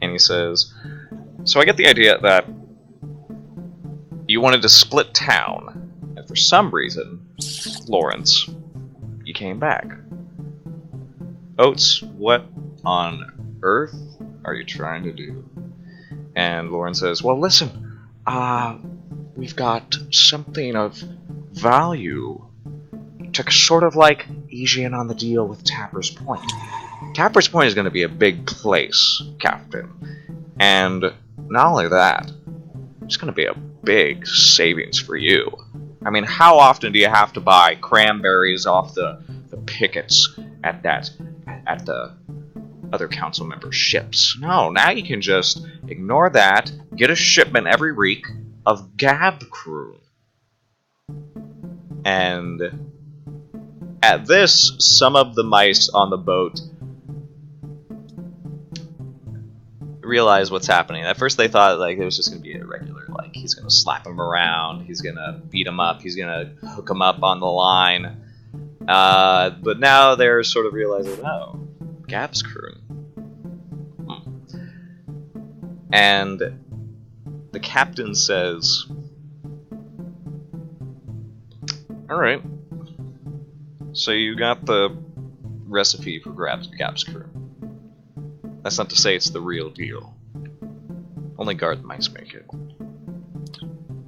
And he says, So I get the idea that you wanted to split town. And for some reason, Lawrence, you came back. Oates, what on earth are you trying to do? And Lawrence says, Well, listen, we've got something of value to sort of like ease in on the deal with Tapper's Point. Tapper's Point is going to be a big place, Captain. And not only that, it's going to be a big savings for you. I mean, how often do you have to buy cranberries off the pickets at the other council members' ships? No, now you can just ignore that, get a shipment every week of Gab Crew. And at this, some of the mice on the boat realize what's happening. At first they thought like it was just going to be a regular, like he's going to slap him around, he's going to beat him up, he's going to hook him up on the line. But now they're sort of realizing, oh, Gab's crew. And the captain says, Alright, so you got the recipe for Gab's crew. That's not to say it's the real deal. Only guard mice make it.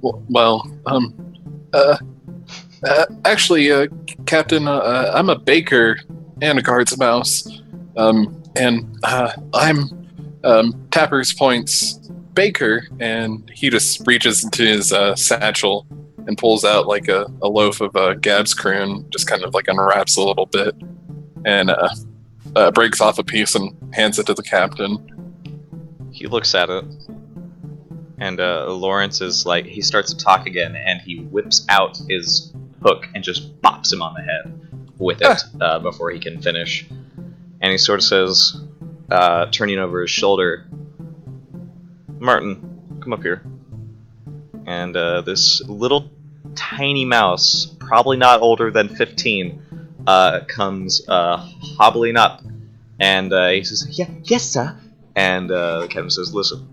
Well, actually, Captain, I'm a baker and a guard's mouse. And I'm Tapper's Point's baker, and he just reaches into his satchel and pulls out like a loaf of Gab's croon, just kind of like unwraps a little bit, and breaks off a piece and hands it to the captain. He looks at it, and Lawrence is like, he starts to talk again, and he whips out his hook and just bops him on the head with it before he can finish. And he sort of says, turning over his shoulder, Martin, come up here. And this little tiny mouse, probably not older than 15, comes hobbling up. And he says, "Yeah, yes, sir." And Kevin says, "Listen,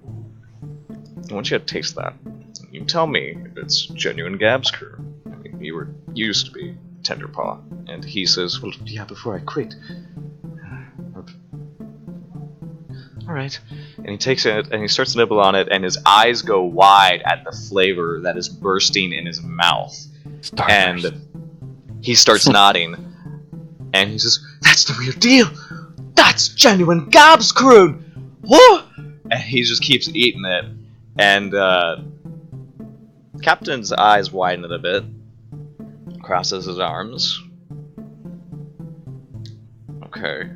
I want you to taste that. You tell me if it's genuine Gab's crew. I mean, you used to be Tenderpaw." And he says, "Well, yeah, before I quit." Alright. And he takes it and he starts to nibble on it, and his eyes go wide at the flavor that is bursting in his mouth. Starters. And he starts nodding. And he says, "That's the real deal! That's genuine Gab's crew! Whoa!" And he just keeps eating it. And Captain's eyes widen a bit, crosses his arms. Okay.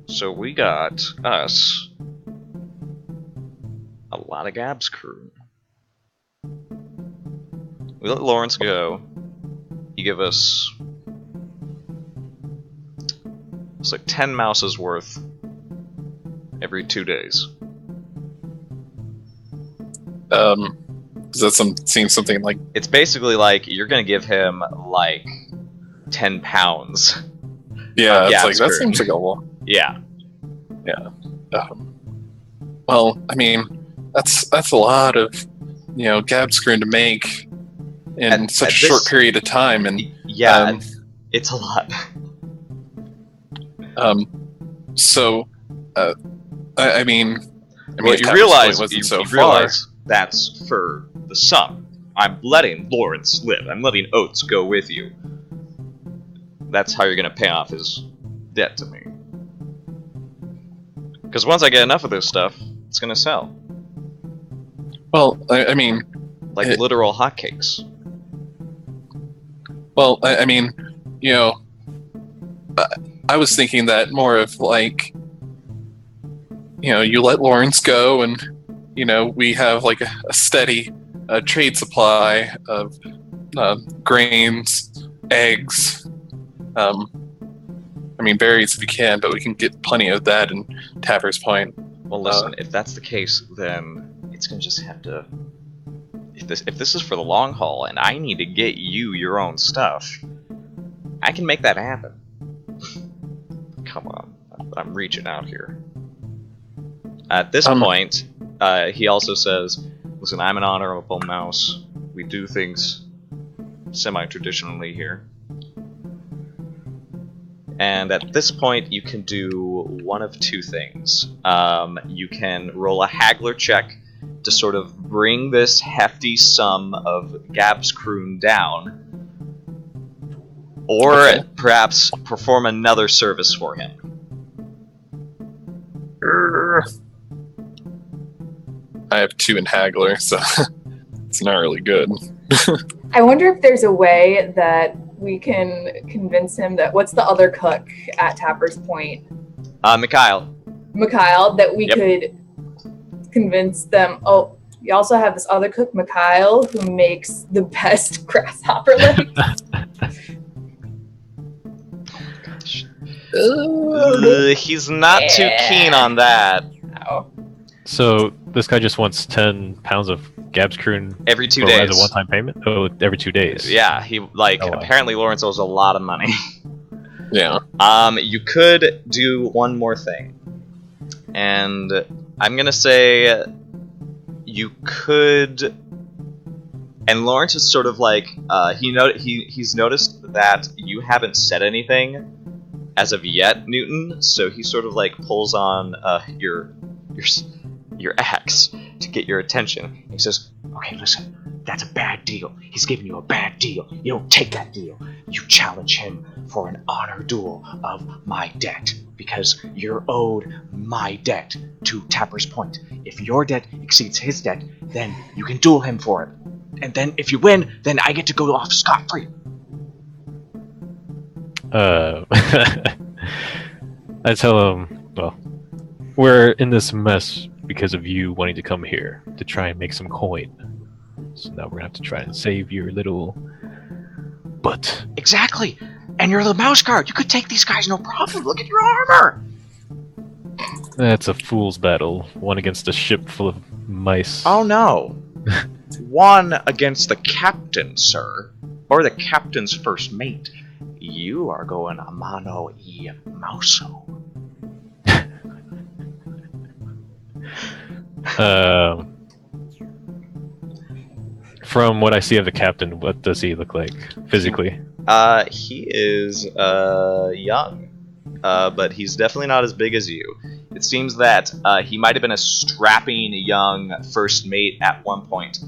So we got us a lot of Gab's crew. We let Lawrence go. You give us, it's like 10 mouses worth every 2 days. Does that seem something like? It's basically like you're gonna give him like 10 pounds. Yeah, it's like Gab's that crew. seems like a lot. Yeah. Well, I mean, that's a lot of Gab screen to make in such a short period of time, and Yeah, it's a lot. So, I mean, Well, if you Tappers realize Point wasn't you, so you far. realize that's for the sum. I'm letting Lawrence live. I'm letting Oates go with you. That's how you're gonna pay off his debt to me. Because once I get enough of this stuff, it's gonna sell Well, I mean, like literal hotcakes. well, I mean, I was thinking that more of like, you let Lawrence go, and we have like a steady trade supply of grains, eggs. I mean, berries if you can, but we can get plenty of that in Tappers Point. Well, listen, if that's the case, then it's gonna just have to. If this is for the long haul, and I need to get you your own stuff, I can make that happen. Come on, I'm reaching out here. At this point, he also says, "Listen, I'm an honorable mouse. We do things semi-traditionally here." And at this point, you can do one of two things. You can roll a haggler check to sort of bring this hefty sum of Gab's croon down, or perhaps perform another service for him. I have 2 in Haggler, so it's not really good. I wonder if there's a way that we can convince him that what's the other cook at Tapper's Point? Mikhail. Mikhail, that we Yep. could convince them, oh, you also have this other cook, Mikhail, who makes the best grasshopper leg. He's not too keen on that. Oh. So this guy just wants 10 pounds of Gab's croon Every 2 as days. a one-time payment? Oh, every 2 days. Yeah, he Oh, wow. apparently Lawrence owes a lot of money. Yeah. You could do one more thing, and I'm gonna say you could. And Lawrence is sort of like he's noticed that you haven't said anything as of yet, Newton. So he sort of like pulls on your axe to get your attention. He says, "Okay, listen, that's a bad deal. He's giving you a bad deal. You don't take that deal. You challenge him for an honor duel of my debt, because you're owed my debt to Tapper's Point. If your debt exceeds his debt, then you can duel him for it. And then if you win, then I get to go off scot-free." I tell him, well, we're in this mess because of you wanting to come here to try and make some coin. So now we're gonna have to try and save your little butt. Exactly. And you're the mouse guard. You could take these guys no problem. Look at your armor. That's a fool's battle. One against a ship full of mice. Oh no! One against the captain, sir. Or the captain's first mate. You are going a mano y mauso. From what I see of the captain, what does he look like physically? He is young, but he's definitely not as big as you. It seems that he might have been a strapping young first mate at one point,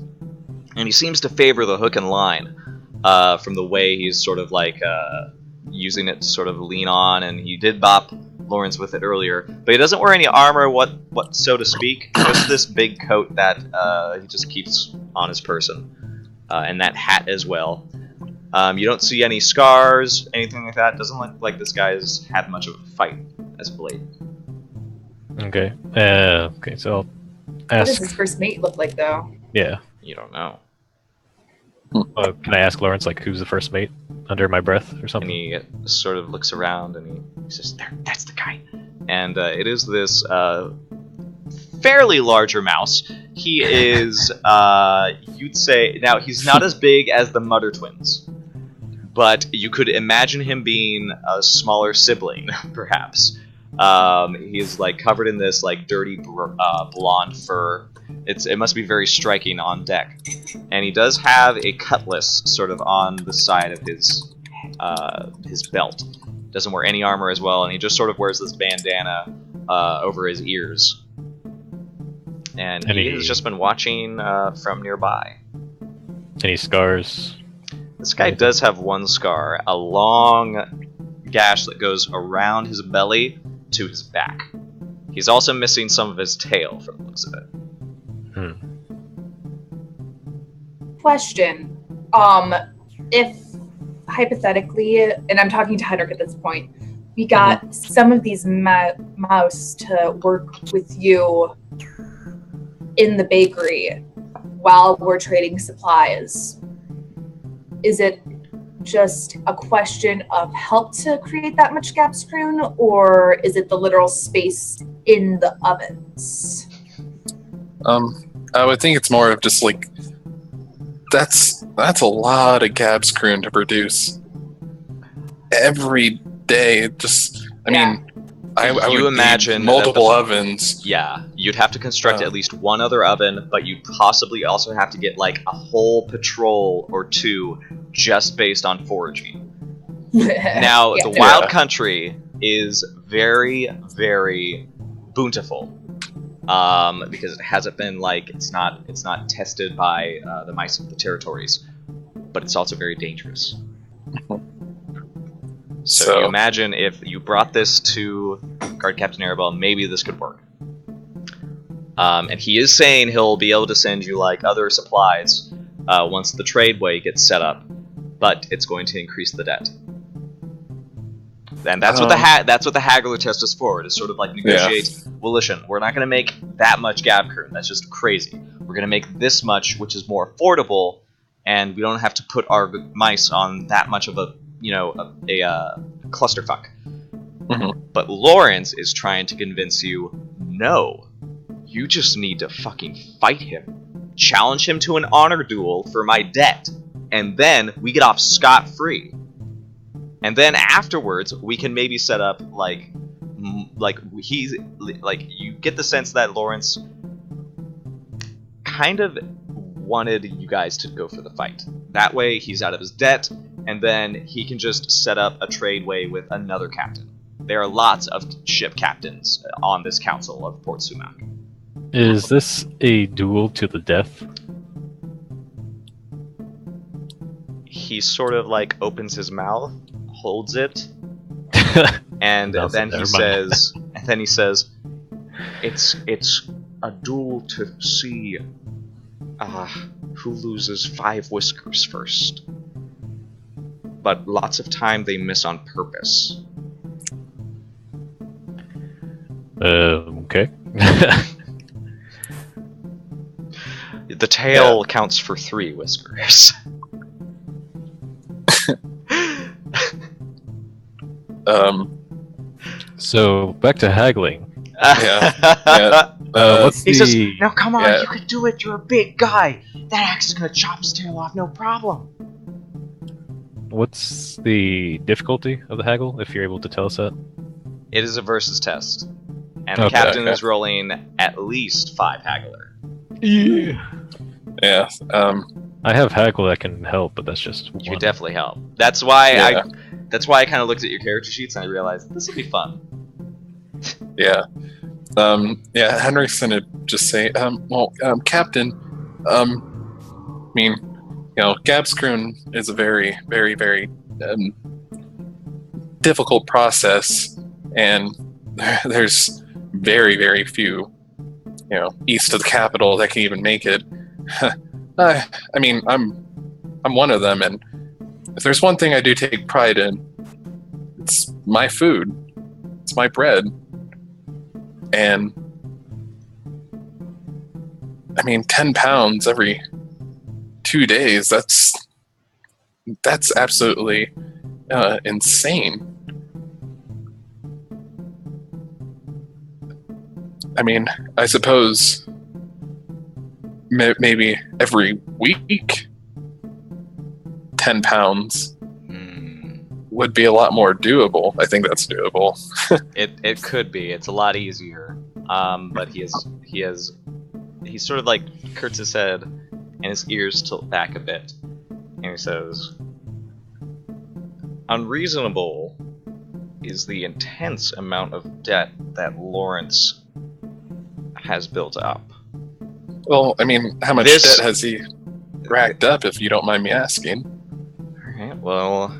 and he seems to favor the hook and line from the way he's sort of like using it to sort of lean on, and he did bop Lawrence with it earlier, but he doesn't wear any armor, what so to speak. Just this big coat that he just keeps on his person, and that hat as well. You don't see any scars, anything like that. Doesn't look like this guy's had much of a fight as of late. Okay. Okay, so I'll What does ask. his first mate look like, though? Yeah. You don't know. Can I ask Lawrence, like, who's the first mate under my breath or And something? he sort of looks around and he says, "There, that's the guy." And it is this fairly larger mouse. He is, you'd say, now he's not as big as the Mutter twins, but you could imagine him being a smaller sibling, perhaps. He's like covered in this like dirty blonde fur. It must be very striking on deck, and he does have a cutlass sort of on the side of his belt. Doesn't wear any armor as well, and he just sort of wears this bandana over his ears. And he has just been watching from nearby. Any scars? This guy does have one scar, a long gash that goes around his belly to his back. He's also missing some of his tail from the looks of it. Question. If hypothetically, and I'm talking to Hedrick at this point, we got some of these mouse to work with you in the bakery while we're trading supplies. Is it just a question of help to create that much gap screwn, or is it the literal space in the ovens? I would think it's more of just like that's a lot of gab screwn to produce every day. Just I mean, I You would imagine need multiple that ovens. Yeah, you'd have to construct at least one other oven, but you'd possibly also have to get like a whole patrol or two just based on foraging. Now, Yeah. the wild country is very, very bountiful. Because it hasn't been like it's not tested by the mice of the territories, but it's also very dangerous. So you imagine if you brought this to Guard Captain Arabelle, maybe this could work. And he is saying he'll be able to send you like other supplies once the tradeway gets set up, but it's going to increase the debt. And that's what the haggler test is for. It is sort of like negotiate. Yeah. Well, listen, we're not going to make that much gabkern. That's just crazy. We're going to make this much, which is more affordable, and we don't have to put our mice on that much of a clusterfuck. Mm-hmm. But Lawrence is trying to convince you, no, you just need to fucking fight him, challenge him to an honor duel for my debt, and then we get off scot-free. And then afterwards, we can maybe set up he's like you get the sense that Lawrence kind of wanted you guys to go for the fight. That way, he's out of his debt, and then he can just set up a tradeway with another captain. There are lots of ship captains on this council of Port Sumac. Is this a duel to the death? He sort of like opens his mouth, holds it, and then he says, "It's a duel to see who loses 5 whiskers first. But lots of time they miss on purpose." Okay. The tail counts for 3 whiskers. So back to haggling. Yeah. What's He the says, "Now come on, yeah. you can do it. You're a big guy. That axe is gonna chop his tail off, no problem." what's the difficulty of the haggle? If you're able to tell us that. It is a versus test, and the Okay. captain is rolling at least 5 haggler. Yeah. Yeah. I have haggle that can help, but that's just You one. could definitely help. That's why Yeah. I kind of looked at your character sheets and I realized this would be fun. Yeah. Yeah, Henrik's gonna just say, Captain, I mean, Gabskroon is a very, very, very difficult process, and there's very, very few, east of the capital that can even make it. I mean, I'm one of them, and if there's one thing I do take pride in, it's my food. It's my bread. And I mean, 10 pounds every 2 days, that's absolutely insane. I mean, I suppose maybe every week 10 pounds would be a lot more doable. I think that's doable. It could be. It's a lot easier. But he sort of like curts his head and his ears tilt back a bit, and he says, "Unreasonable is the intense amount of debt that Lawrence has built up." Well, I mean, how much This- debt has he racked up, if you don't mind me asking? Alright, well,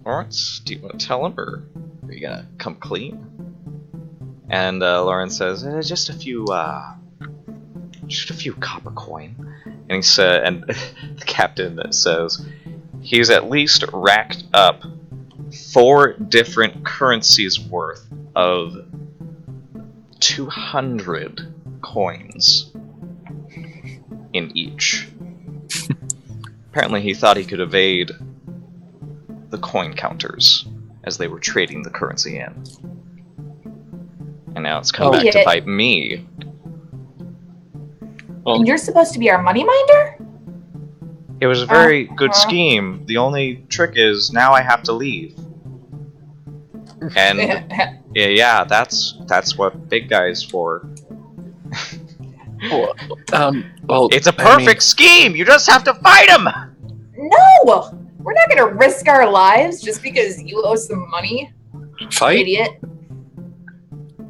Lawrence, do you want to tell him, or are you gonna come clean? And Lawrence says, just a few copper coin. And he said, and the captain says, he's at least racked up 4 different currencies worth of 200 coins in each. Apparently he thought he could evade the coin counters as they were trading the currency in. And now it's come back to Idiot. bite me. And you're supposed to be our money minder? It was a very good Uh-huh. scheme. The only trick is now I have to leave. And yeah, that's what big guy's for. Well, It's a I mean, perfect scheme. You just have to fight him. No! We're not gonna risk our lives just because you owe some money, fight? idiot.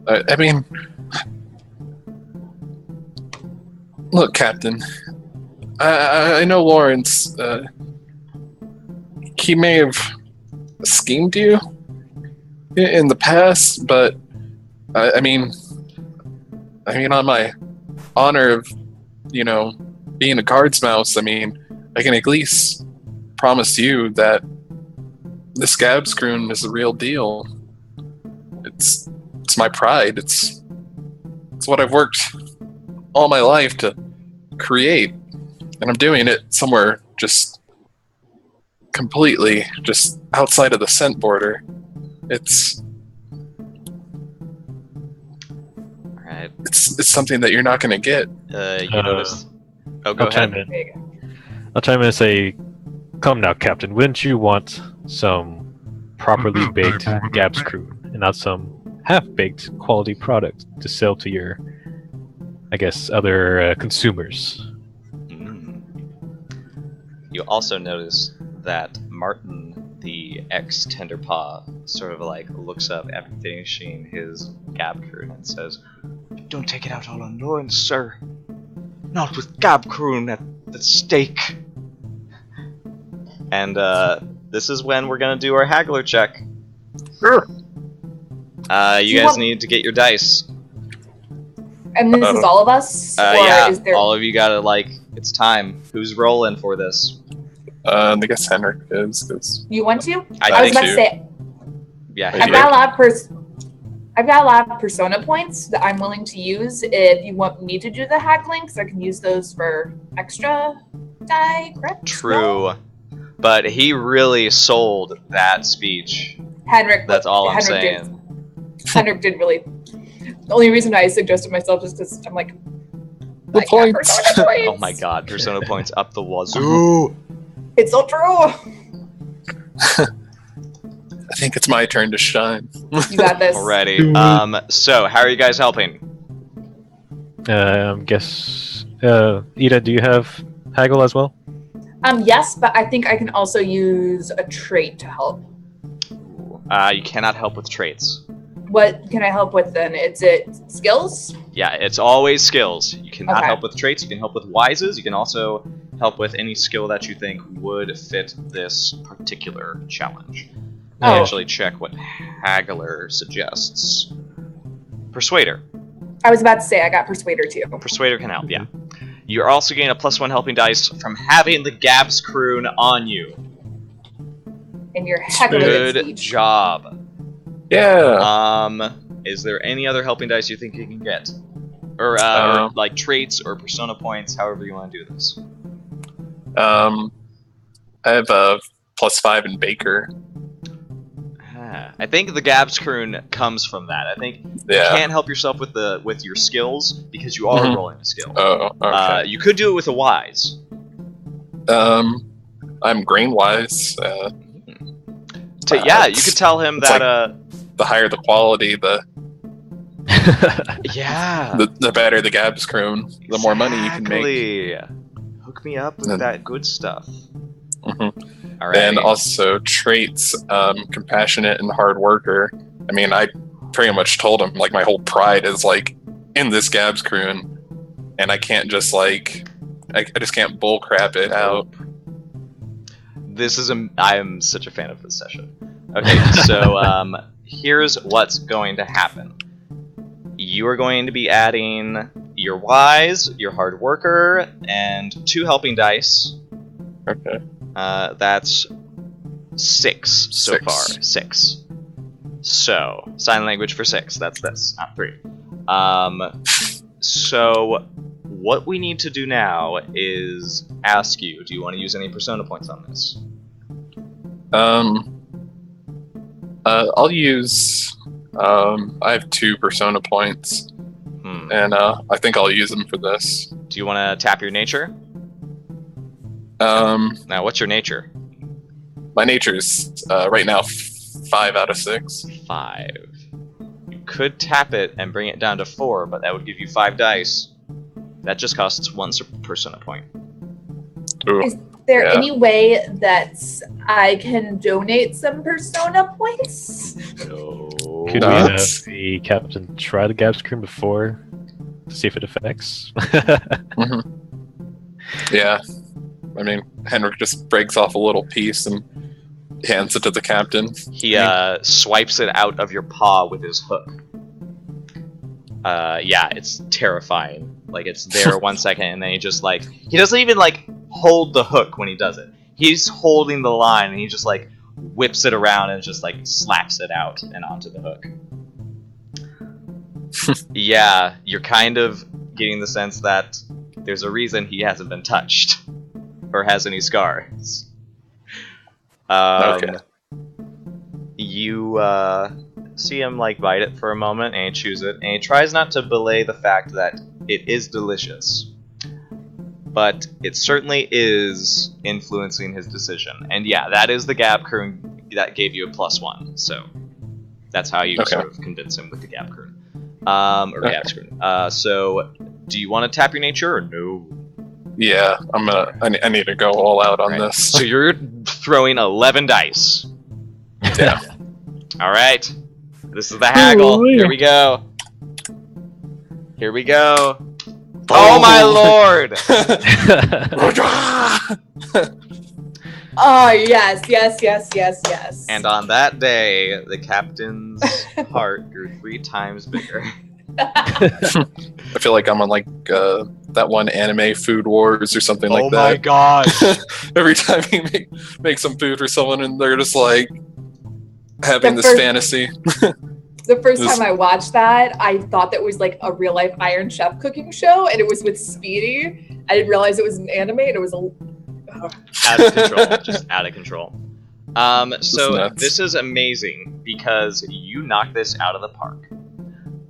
I mean, look, Captain. I know Lawrence. He may have schemed you in the past, but I mean, on my honor of, being a guard's mouse, I mean, I can at least promise you that this Gabskroon is the real deal. It's my pride. It's what I've worked all my life to create, and I'm doing it somewhere just completely just outside of the scent border. It's Alright. it's something that you're not going to get. You notice. Oh, go I'll chime ahead. in. There you go. I'll chime in and say, "Come now, Captain. Wouldn't you want some properly baked Gabskroon and not some half-baked quality product to sell to your, I guess, other consumers?" Mm. You also notice that Martin, the ex-Tenderpaw, sort of like looks up after finishing his Gabkroon and says, "Don't take it out all on Lawrence, sir. Not with Gabkroon at the stake." And this is when we're gonna do our haggler check. Sure. You guys need to get your dice. And this is all of us? Or Yeah, is there... all of you gotta it's time. Who's rolling for this? I guess Henrik is, because You want to? I I was think about to so. say, Yeah, I I've do. got a lot of persona points that I'm willing to use if you want me to do the haggling, because I can use those for extra die, correct? True. But he really sold that speech. Henrik. That's all I'm Henrik saying. Henrik did really The only reason I suggested myself is because I'm like, The I got points. Persona points. Oh my god, Persona points up the wazoo. It's so true. I think it's my turn to shine. You got this. Alrighty. So how are you guys helping? Guess. Ida, do you have haggle as well? Yes, but I think I can also use a trait to help. You cannot help with traits. What can I help with then? Is it skills? Yeah, it's always skills. You cannot Okay. help with traits. You can help with wises. You can also help with any skill that you think would fit this particular challenge. I'll Oh. actually check what Haggler suggests. Persuader. I was about to say I got Persuader too. Persuader can help, yeah. You're also getting a +1 helping dice from having the Gab's Croon on you. And you're heckling at Good speech. job. Yeah. Is there any other helping dice you think you can get? Or like traits or persona points, however you want to do this. I have a +5 in Baker. I think the Gab's Croon comes from that. I think you Yeah. can't help yourself with your skills because you are Mhm. rolling a skill. Oh, okay. You could do it with a wise. I'm grain wise. Yeah, you could tell him it's that. The higher the quality, the Yeah. the better the Gab's Croon, the more money you can make. Exactly. Hook me up with Then- that good stuff. Mhm. All right. And also traits, compassionate and hard worker. I mean, I pretty much told him like my whole pride is like in this Gab's Croon, and I can't just like I just can't bullcrap it out. I am such a fan of this session. Okay, so here's what's going to happen. You are going to be adding your wise, your hard worker, and 2 helping dice. Okay. That's 6 so Six. far. 6. So, sign language for 6. That's this, not 3. So, what we need to do now is ask you, do you want to use any persona points on this? I'll use. I have 2 persona points, and I think I'll use them for this. Do you want to tap your nature? Now, what's your nature? My nature's right now 5 out of 6. 5. You could tap it and bring it down to 4, but that would give you 5 dice. That just costs 1 persona point. Ooh. Is there Yeah. any way that I can donate some Persona points? No. Could we Uh, have the captain try the Gab's Croon before to see if it affects? Yeah. I mean, Henrik just breaks off a little piece and hands it to the captain. He swipes it out of your paw with his hook. Yeah, it's terrifying. Like, it's there 1 second, and then he just, like... He doesn't even, like, hold the hook when he does it. He's holding the line, and he just, like, whips it around and just, like, slaps it out and onto the hook. Yeah, you're kind of getting the sense that there's a reason he hasn't been touched. Or has any scars. Okay. You see him like bite it for a moment, and he chews it, and he tries not to belay the fact that it is delicious, but it certainly is influencing his decision. And yeah, that is the Gab Croon that gave you a +1, so that's how you Okay. sort of convince him with the Gab Croon, or Gab's Croon. So, do you want to tap your nature or no? Yeah, I need to go all out on Right. this. So you're throwing 11 dice. Yeah. All right. This is the haggle. yeah. Here we go. Here we go. Oh my lord! Oh, yes. And on that day, the captain's heart grew 3 times bigger. I feel like I'm on like that one anime Food Wars or something like Oh my that. god! Every time you make some food for someone and they're just like having The this first- fantasy. The first This- time I watched that, I thought that was like a real life Iron Chef cooking show, and it was with Speedy. I didn't realize it was an anime, and it was Out of control. Just out of control. So nuts. this is amazing because you knocked this out of the park.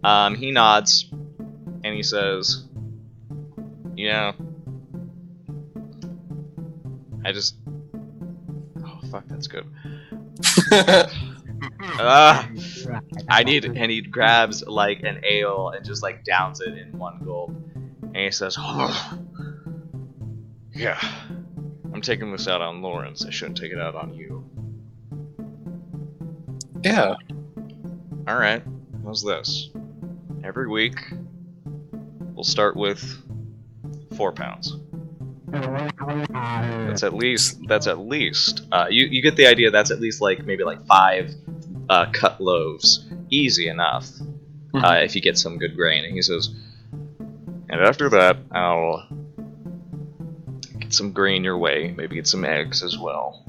He nods, and he says, "Yeah, I just... Oh, fuck, that's good. I need..." And he grabs, like, an ale and just, like, downs it in one gulp. And he says, "Oh, yeah, I'm taking this out on Lawrence. I shouldn't take it out on you." Yeah. Alright, how's this? Every week, we'll start with 4 pounds. That's at least, you get the idea. That's at least like, maybe like 5 cut loaves. Easy enough, if you get some good grain. And he says, and after that, I'll get some grain your way, maybe get some eggs as well.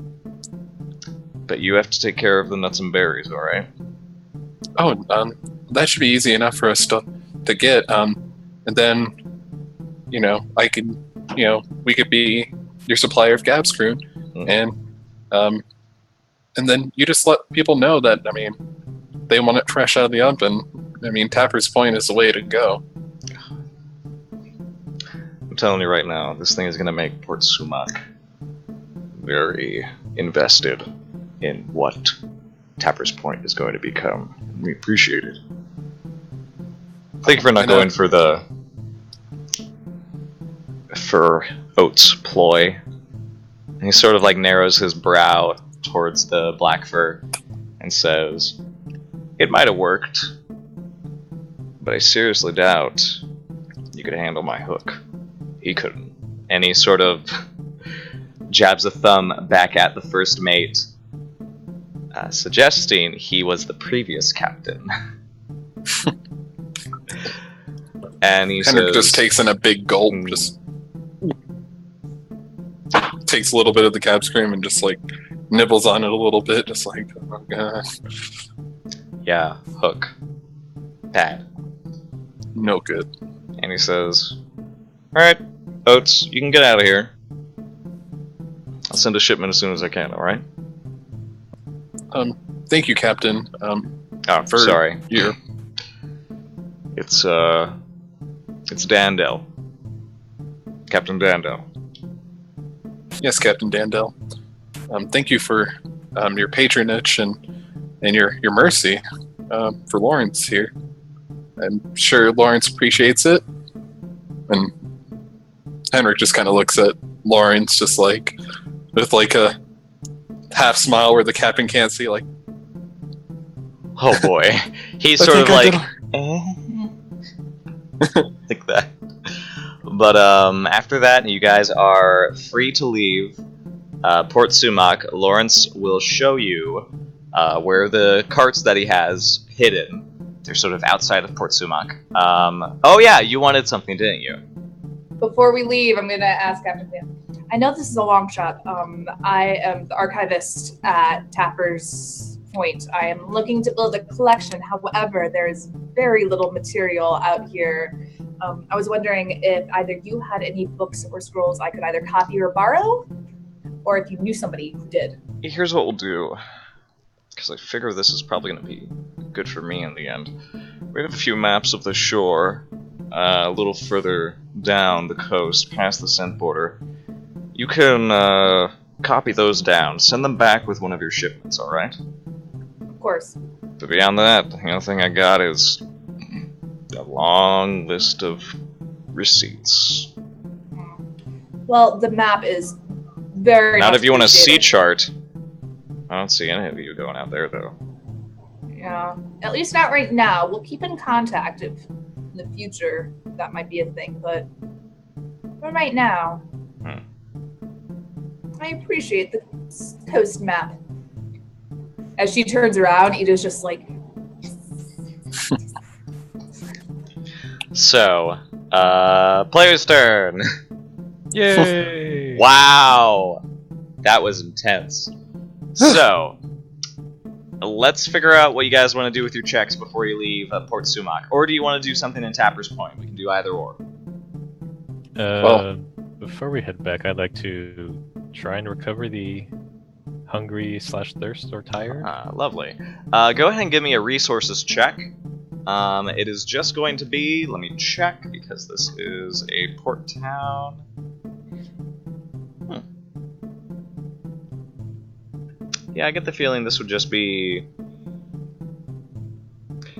But you have to take care of the nuts and berries, alright? Oh, that should be easy enough for us to get. And then, I could, we could be your supplier of Gabscrew, and then you just let people know that, they want it fresh out of the oven. Tapper's Point is the way to go. I'm telling you right now, this thing is going to make Port Sumac very invested in what Tapper's Point is going to become. We appreciate it. Thank you for not going for Oates' ploy. And he sort of like narrows his brow towards the black fur and says, "It might have worked, but I seriously doubt you could handle my hook." He couldn't. And he sort of jabs a thumb back at the first mate, suggesting he was the previous captain. And he Henrik says, just takes in a big gulp, just takes a little bit of the Gabscrew and just like nibbles on it a little bit, just like, oh god. "Yeah, hook. Bad." No good. And he says, "Alright, Oates, you can get out of here. I'll send a shipment as soon as I can, alright?" Thank you, Captain. Oh, for sorry. your... It's Dandel. Captain Dandel. Yes, Captain Dandel. Thank you for your patronage and your mercy for Lawrence here. I'm sure Lawrence appreciates it. And Henrik just kind of looks at Lawrence just like with like a half smile where the captain can't see, like, Oh boy. He's sort of like like that. But after that, you guys are free to leave Port Sumac. Lawrence will show you where the carts that he has hidden. They're sort of outside of Port Sumac. Oh yeah, you wanted something, didn't you? Before we leave, I'm going to ask Captain Pam. I know this is a long shot. I am the archivist at Tapper's Point. I am looking to build a collection. However, there is very little material out here. I was wondering if either you had any books or scrolls I could either copy or borrow, or if you knew somebody who did. Here's what we'll do, because I figure this is probably going to be good for me in the end. We have a few maps of the shore, a little further down the coast, past the scent border. You can copy those down, send them back with one of your shipments, alright? Of course. But beyond that, the only thing I got is a long list of receipts. Well, the map is very Not much if you want a sea appreciated. chart. I don't see any of you going out there, though. Yeah, at least not right now. We'll keep in contact if in the future that might be a thing, but for right now, I appreciate the coast map. As she turns around, Ida's just like... So, player's turn. Yay! Wow! That was intense. So, let's figure out what you guys want to do with your checks before you leave Port Sumac. Or do you want to do something in Tapper's Point? We can do either or. Before we head back, I'd like to try and recover the hungry/thirst or tired. Lovely. Go ahead and give me a resources check. It is just going to be, let me check, because this is a port town. Yeah, I get the feeling this would just be...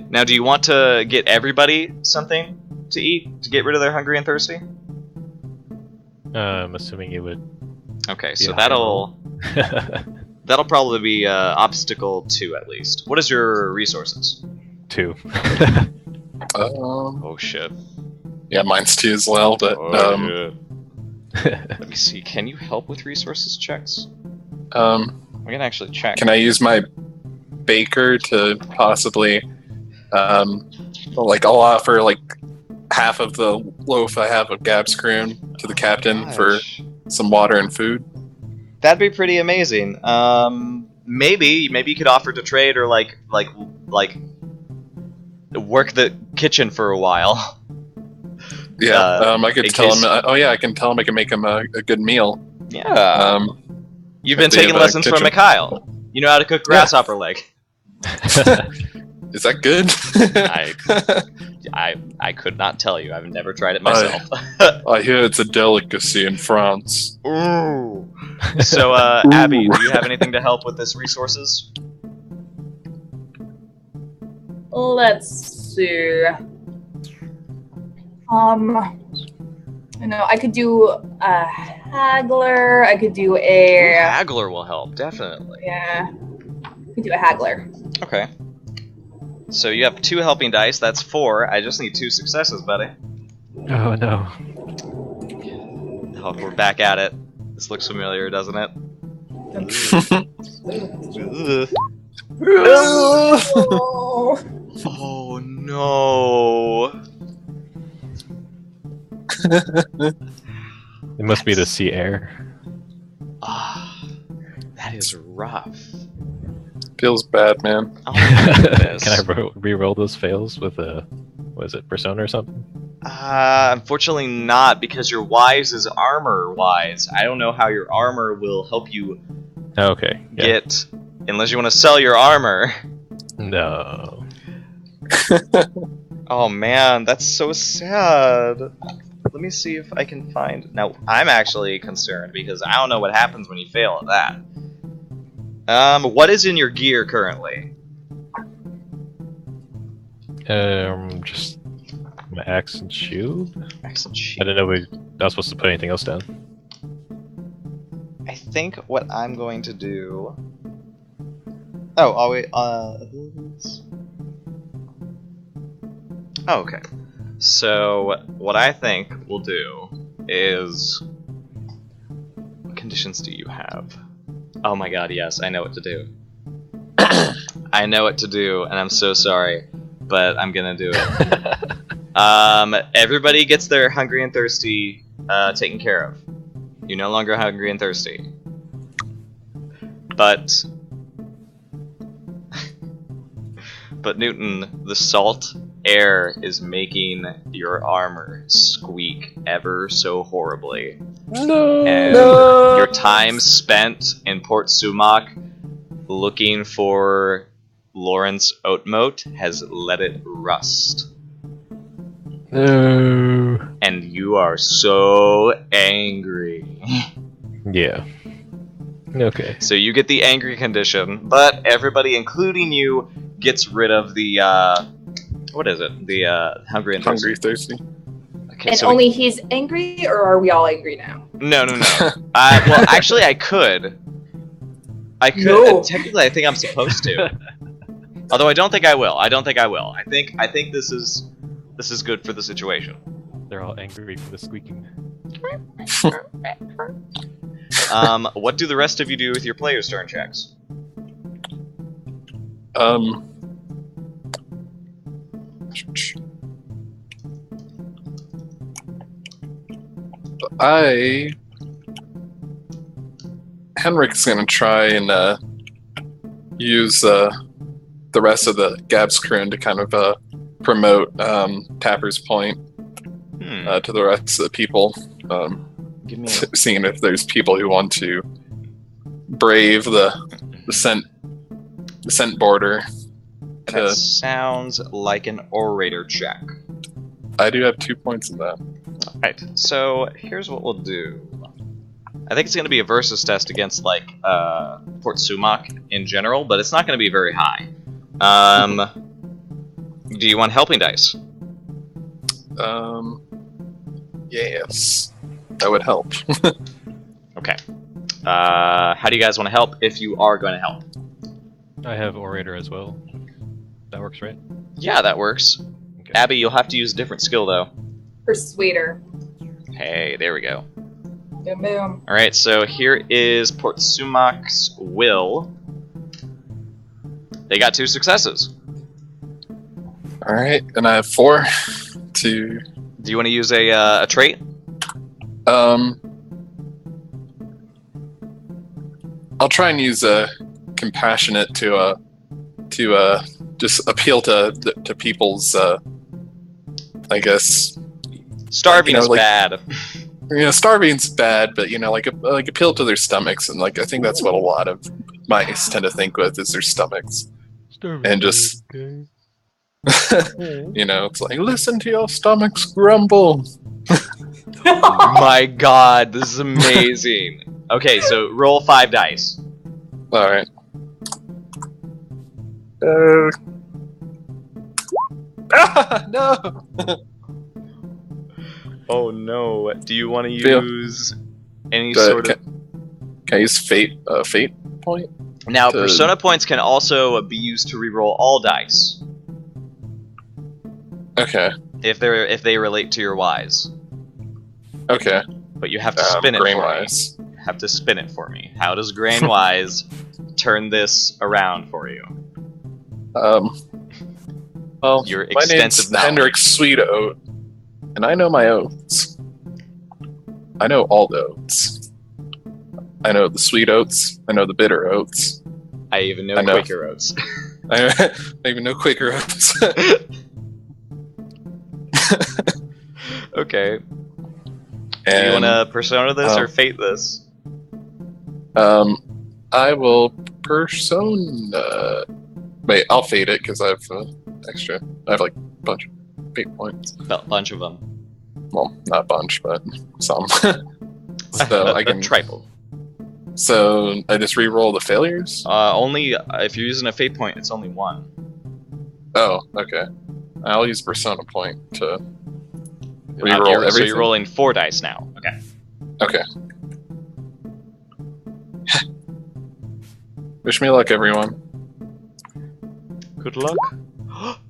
Now, do you want to get everybody something to eat to get rid of their hungry and thirsty? I'm assuming it would. Okay, be so a high that'll probably be obstacle 2 at least. What is your resources? 2. Oh shit. Yeah, mine's 2 as well, but Let me see. Can you help with resources checks? We can actually check. can I use my baker to possibly, like, I'll offer like half of the loaf I have of Gabskroon to the captain for some water and food? That'd be pretty amazing. Maybe you could offer to trade or like work the kitchen for a while. Yeah, I could in tell case- him. Oh yeah, I can tell him I can make him a good meal. Yeah. You've been if they taking have a lessons from kitchen. Mikhail. You know how to cook grasshopper leg. Is that good? I could not tell you. I've never tried it myself. I hear it's a delicacy in France. Ooh. So, Abby, do you have anything to help with this resources? Let's see. You know, I could do a haggler. I could do a Haggler will help, definitely. yeah. I could do a haggler. Okay. So you have 2 helping dice. That's 4. I just need 2 successes, buddy. Oh no. Oh, we're back at it. This looks familiar, doesn't it? Oh. Oh no. It must be the sea air. Ah, that is rough. Feels bad, man. Oh my goodness. Can I re-roll those fails with a, was it Persona or something? Unfortunately not, because your wise is armor wise. I don't know how your armor will help you Okay. Yeah. get, unless you want to sell your armor. No. Oh man, that's so sad. Let me see if I can find... Now, I'm actually concerned because I don't know what happens when you fail at that. What is in your gear currently? Just my axe and shield. Excellent I shit. didn't know we not supposed to put anything else down. I think what I'm going to do... Oh, wait, abilities? Oh, okay. So, what I think we'll do is... What conditions do you have? Oh my god, yes, I know what to do. I know what to do, and I'm so sorry, but I'm gonna do it. Everybody gets their hungry and thirsty taken care of. You're no longer hungry and thirsty. But Newton, the salt air is making your armor squeak ever so horribly. No. And your time spent in Port Sumac looking for Lawrence Oatmote has let it rust. No. And you are so angry. Yeah. Okay. So you get the angry condition, but everybody, including you, gets rid of the, what is it? The, hungry and thirsty. Hungry, thirsty. Okay, And so only he's angry, or are we all angry now? No. Well, actually, I could. No. Technically, I think I'm supposed to. Although I don't think I will. I think this is good for the situation. They're all angry for the squeaking. What do the rest of you do with your player's turn checks? Henrik's gonna try and use the rest of the Gabskroon to kind of promote Tapper's Point to the rest of the people. Give me Seeing if there's people who want to brave the scent border to. That sounds like an orator check. I do have 2 points in that. Right. So here's what we'll do. I think it's going to be a versus test against like Port Sumac in general, but it's not going to be very high. Do you want helping dice? Yes, that would help. Okay. How do you guys want to help? If you are going to help. I have orator as well. That works, right? Yeah, that works. Okay. Abby, you'll have to use a different skill though. Persuader. Hey, there we go. Boom, boom. All right, so here is Port Sumac's will. They got 2 successes. All right, and I have 4 to. Do you want to use a trait? I'll try and use a compassionate to just appeal to people's I guess Starving is like- bad. Starving's bad, but like appeal to their stomachs, and like I think that's what a lot of mice tend to think with is their stomachs. And just- It's like listen to your stomachs grumble. My God, this is amazing. Okay, so roll 5 dice. All right. No. Oh no! Do you want to Feel- use any sort of? Can I use fate point? Now, to- persona points can also be used to reroll all dice Okay. if they relate to your wise. Okay. But you have to spin it for me. Grain-wise. Have to spin it for me. How does Grainwise turn this around for you? Well, Your my name's extensive knowledge. Hendrik Sweetoat, and I know my oats. I know all the oats. I know the sweet oats. I know the bitter oats. I even know I know. Quaker Oats. I even know Quaker oats. Okay. Do And you want to persona this or fate this? I will persona. Wait, I'll fade it because I have extra. I have like a bunch of fate points. Bunch of them. Well, not a bunch, but some. So I can. Triple. So I just re-roll the failures. Only if you're using a fate point, it's only 1. Oh, okay. I'll use persona point to re-roll So everything. you're rolling 4 dice now. Okay. Okay. Wish me luck, everyone. Good luck.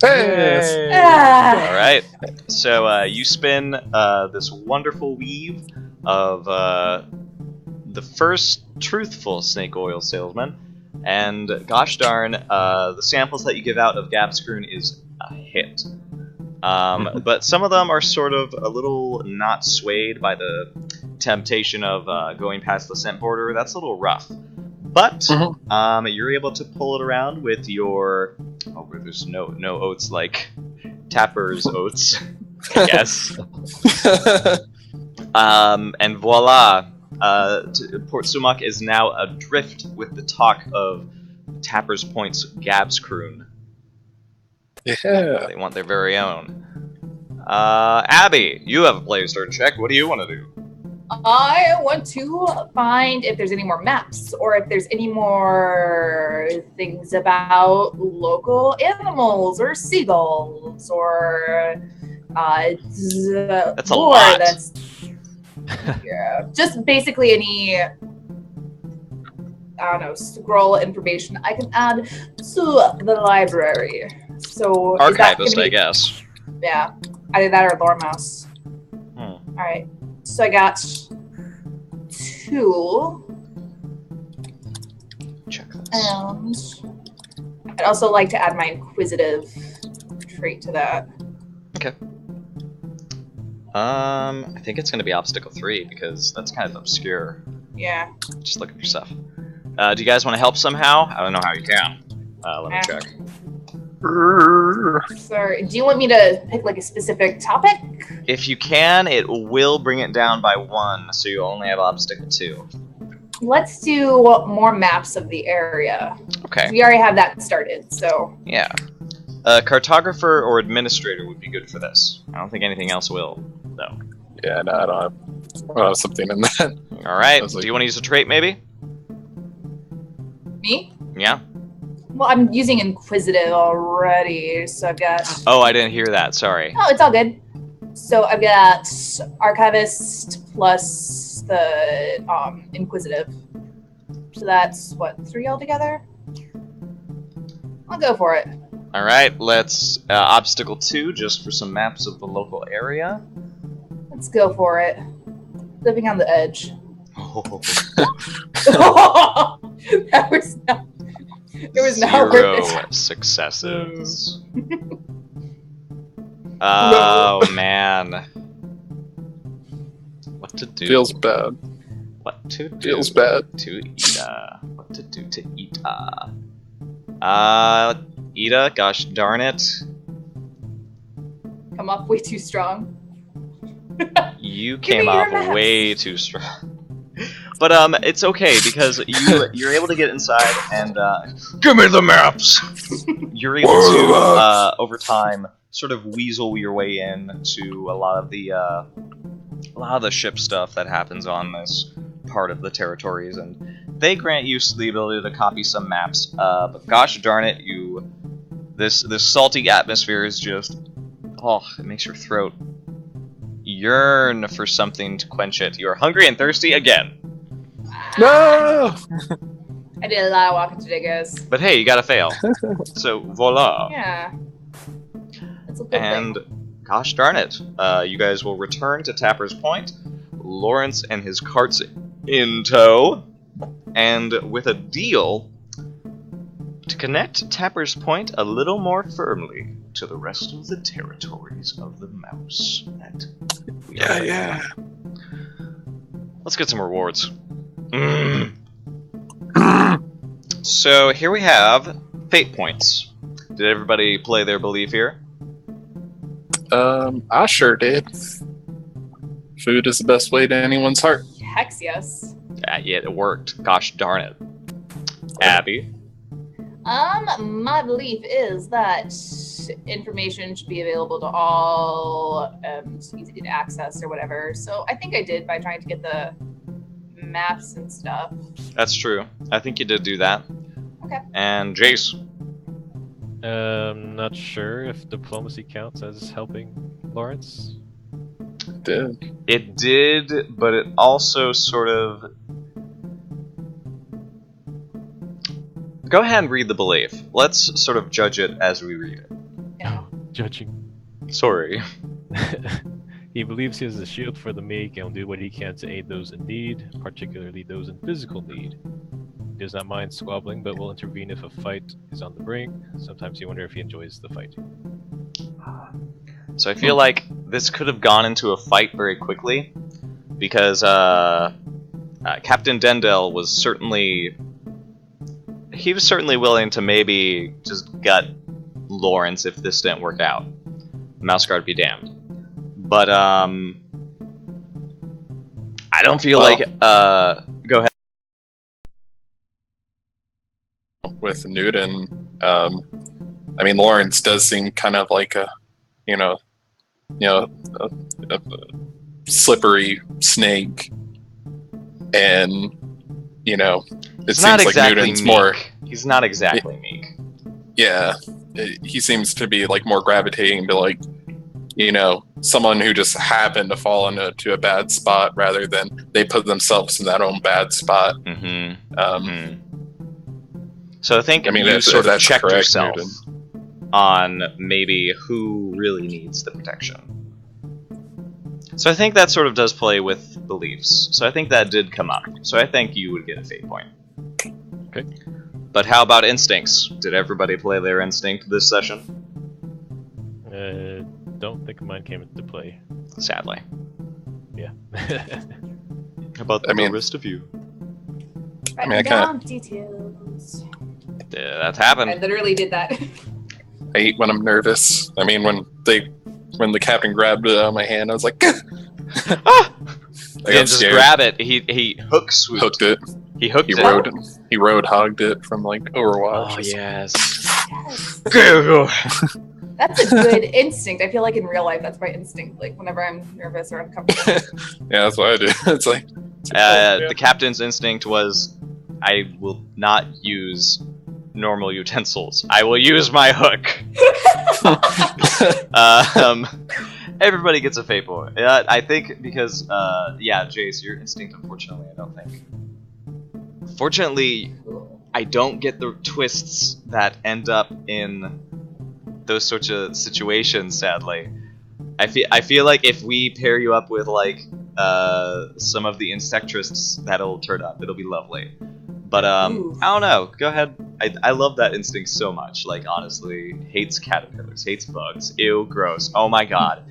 Hey! Ah. All right. So you spin this wonderful weave of the first truthful snake oil salesman, and gosh darn, the samples that you give out of Gabscroon is a hit. But some of them are sort of a little not swayed by the temptation of going past the scent border. That's a little rough. But you're able to pull it around with your where there's no oats like Tapper's oats, I guess. And voila, Port Sumac is now adrift with the talk of Tapper's Point's Gabscroon. Yeah. They want their very own. Abby, you have a player's turn check. What do you want to do? I want to find if there's any more maps or if there's any more things about local animals or seagulls or That's a lore lot. that's yeah, just basically any I don't know scroll information I can add to the library. So is that Archivist, gonna I be- guess. Yeah, either that or lore mouse. All right. So I got 2, Check this. and I'd also like to add my inquisitive trait to that. I think it's going to be obstacle 3 because that's kind of obscure. Yeah. Just look at your stuff. Do you guys want to help somehow? I don't know how you can. Let me Yeah. check. So, do you want me to pick like a specific topic? If you can, it will bring it down by 1, so you only have obstacle 2. Let's do more maps of the area. Okay. We already have that started, so Yeah. Cartographer or administrator would be good for this. I don't think anything else will, though. Yeah, no, I don't have something in that. Alright, was like- do you want to use a trait, maybe? Me? Yeah? Well, I'm using Inquisitive already, so I've got. Oh, I didn't hear that, sorry. Oh, it's all good. So I've got Archivist plus the Inquisitive. So that's what, 3 altogether? I'll go for it. Alright, let's obstacle 2 just for some maps of the local area. Let's go for it. Living on the edge. That was not. It was not worth Zero it. successes. Oh man. What to do? Feels bad. What to do? Feels bad. To Ida. What to do to Ida? Ida, gosh darn it. Come up way too strong. You Give came me your off maps. way too strong. But it's okay because you're able to get inside and give me the maps. You're able to over time sort of weasel your way in to a lot of the ship stuff that happens on this part of the territories, and they grant you the ability to copy some maps. But gosh darn it, this salty atmosphere is just it makes your throat yearn for something to quench it. You are hungry and thirsty again. No! I did a lot of walking today, guys. But hey, you gotta fail. So voila. Yeah. That's a good And gosh darn it, you guys will return to Tapper's Point. Lawrence and his carts in tow, and with a deal to connect Tapper's Point a little more firmly to the rest of the territories of the mouse. Yeah. Let's get some rewards. So here we have fate points. Did everybody play their belief here? I sure did. Food is the best way to anyone's heart. thing. Hex yes. Yeah, it worked. Gosh darn it. Abby? My belief is that information should be available to all, easy to access or whatever. So I think I did by trying to get the maps and stuff. That's true. I think you did do that. Okay. And Jace? Not sure if diplomacy counts as helping Lawrence. Did. It did, but it also sort of... Go ahead and read the belief. Let's sort of judge it as we read it. Yeah. Judging. Sorry. He believes he is a shield for the meek and will do what he can to aid those in need, particularly those in physical need. He does not mind squabbling, but will intervene if a fight is on the brink. Sometimes you wonder if he enjoys the fight. So I feel like this could have gone into a fight very quickly, because Captain Dendel was certainly... He was certainly willing to maybe just gut Lawrence if this didn't work out. Mouse Guard be damned. But, I don't feel like... Go ahead. With Newton, I mean, Lawrence does seem kind of like a slippery snake, and it He's seems not like exactly Newton's meek. more. He's not exactly meek. Yeah, he seems to be like more gravitating to like someone who just happened to fall into a bad spot rather than they put themselves in that own bad spot. Mm-hmm. So I think I mean, you if sort of that's checked correct, yourself Newton. on maybe who really needs the protection. So I think that sort of does play with beliefs. So I think that did come up. So I think you would get a fate point. Okay. But how about instincts? Did everybody play their instinct this session? Don't think mine came into play. Sadly. Yeah. How about I mean- the rest of you? mean, I kinda- down details. Yeah, that's happened. I literally did that. I hate when I'm nervous. I mean, when the captain grabbed my hand, I was like, I didn't got just scared. grab it. He hook swooped. Hooked it. He hooked He it. rode hogged it from like Overwatch. Oh yes. Yes. Go. That's a good instinct. I feel like in real life, that's my instinct. Like whenever I'm nervous or uncomfortable. Yeah, that's what I do. It's like The captain's instinct was, I will not use normal utensils. I will use my hook. Everybody gets a fate point. I think because, Jace, your instinct, unfortunately, I don't think. Fortunately, I don't get the twists that end up in those sorts of situations, sadly. I feel like if we pair you up with, like, some of the insectrists that'll turn up, it'll be lovely. But, I don't know. Go ahead. I love that instinct so much. Like, honestly, hates caterpillars, hates bugs. Ew, gross. Oh my god.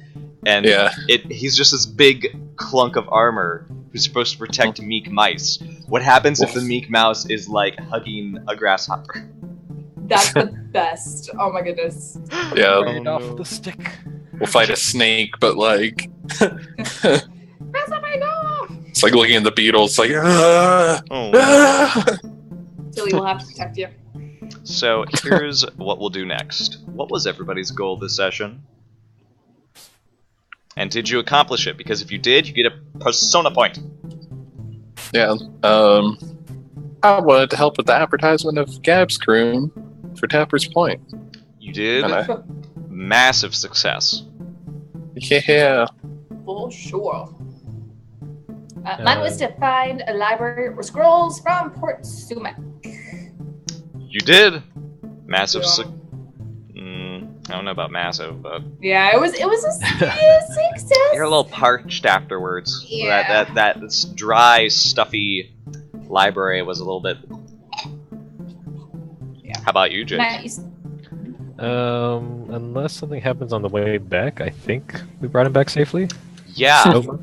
And Yeah. he's just this big clunk of armor who's supposed to protect meek mice. What happens if the meek mouse is, like, hugging a grasshopper? That's the best. Oh my goodness. Yeah, Right off the stick. we'll fight a snake, but like it's like looking at the Beatles, like Oh. Tilly will have to protect you. So here's what we'll do next. What was everybody's goal this session? And did you accomplish it? Because if you did, you get a persona point. Yeah. I wanted to help with the advertisement of Gab's Croon for Tapper's Point. You did. And Massive success. Yeah. For sure. Mine was to find a library or scrolls from Port Sumac. You did. Massive Yeah. I don't know about massive, but Yeah, it was a success. you're a little parched afterwards. Yeah. That dry, stuffy library was a little bit. Yeah. How about you, Jake? Nice. Unless something happens on the way back, I think we brought him back safely. Yeah. Over.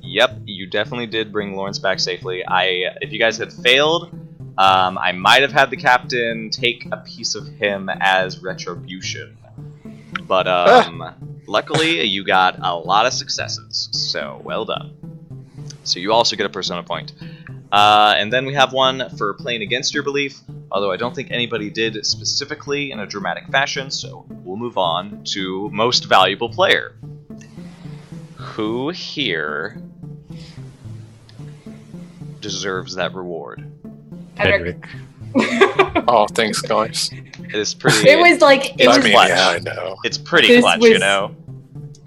Yep, you definitely did bring Lawrence back safely. If you guys had failed, I might have had the captain take a piece of him as retribution. But luckily, you got a lot of successes, so well done. So you also get a persona point. And then we have one for playing against your belief, although I don't think anybody did specifically in a dramatic fashion, so we'll move on to most valuable player. Who here deserves that reward? Hedrick. Oh, thanks, guys. It is pretty. It was like it It's was. clutch. Yeah, I know. It's pretty This clutch, was- you know.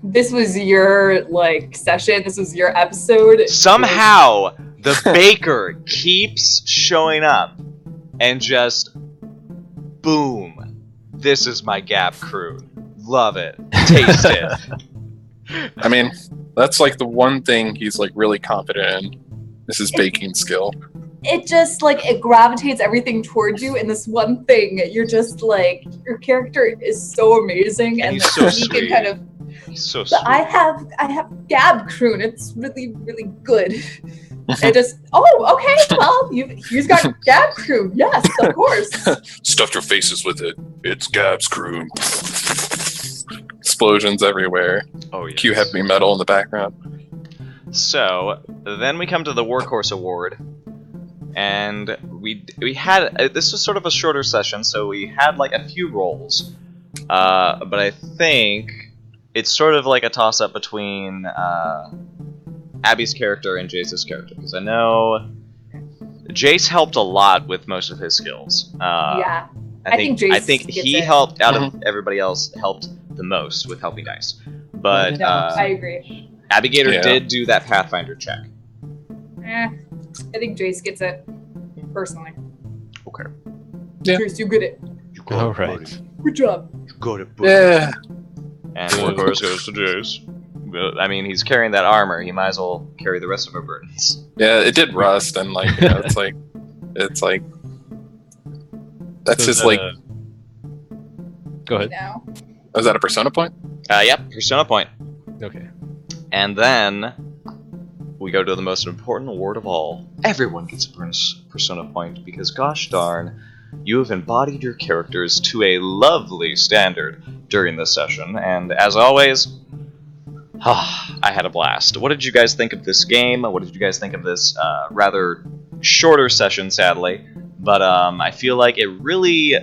This was your like session. This was your episode. Somehow the baker keeps showing up, and just boom. This is my Gap crew. Love it. Taste it. I mean, that's like the one thing he's like really confident in. This is baking skill. It just like it gravitates everything towards you in this one thing. You're just like your character is so amazing, And and he's so he sweet. can kind of. He's so But sweet. I have Gab Croon. It's really good. It just okay. Well, you've got Gab Croon. Yes, of course. Stuff your faces with it. It's Gab's Croon. Explosions everywhere. Oh yes. Cue heavy metal in the background. So then we come to the Workhorse Award, and we had this was sort of a shorter session, so we had like a few roles, but I think it's sort of like a toss-up between Abby's character and Jace's character, because I know Jace helped a lot with most of his skills. Yeah. I think Jace I think gets he it. helped out of everybody else helped the most with helping dice, but No, I agree. Abigator Yeah. did do that Pathfinder check. I think Jace gets it personally. Okay. Yeah. Jace, you get it. You All right. Good job. You got it, buddy. Yeah. And Workhorse goes to Jace. Well, I mean, he's carrying that armor. He might as well carry the rest of our burdens. Yeah, it did rust, and like, you know, it's like that's his like. Go ahead. Now. Was that a persona point? Yep, Persona point. Okay. And then we go to the most important award of all. Everyone gets a Persona point because, gosh darn, you have embodied your characters to a lovely standard during this session. And as always, I had a blast. What did you guys think of this game? What did you guys think of this rather shorter session, sadly? But I feel like it really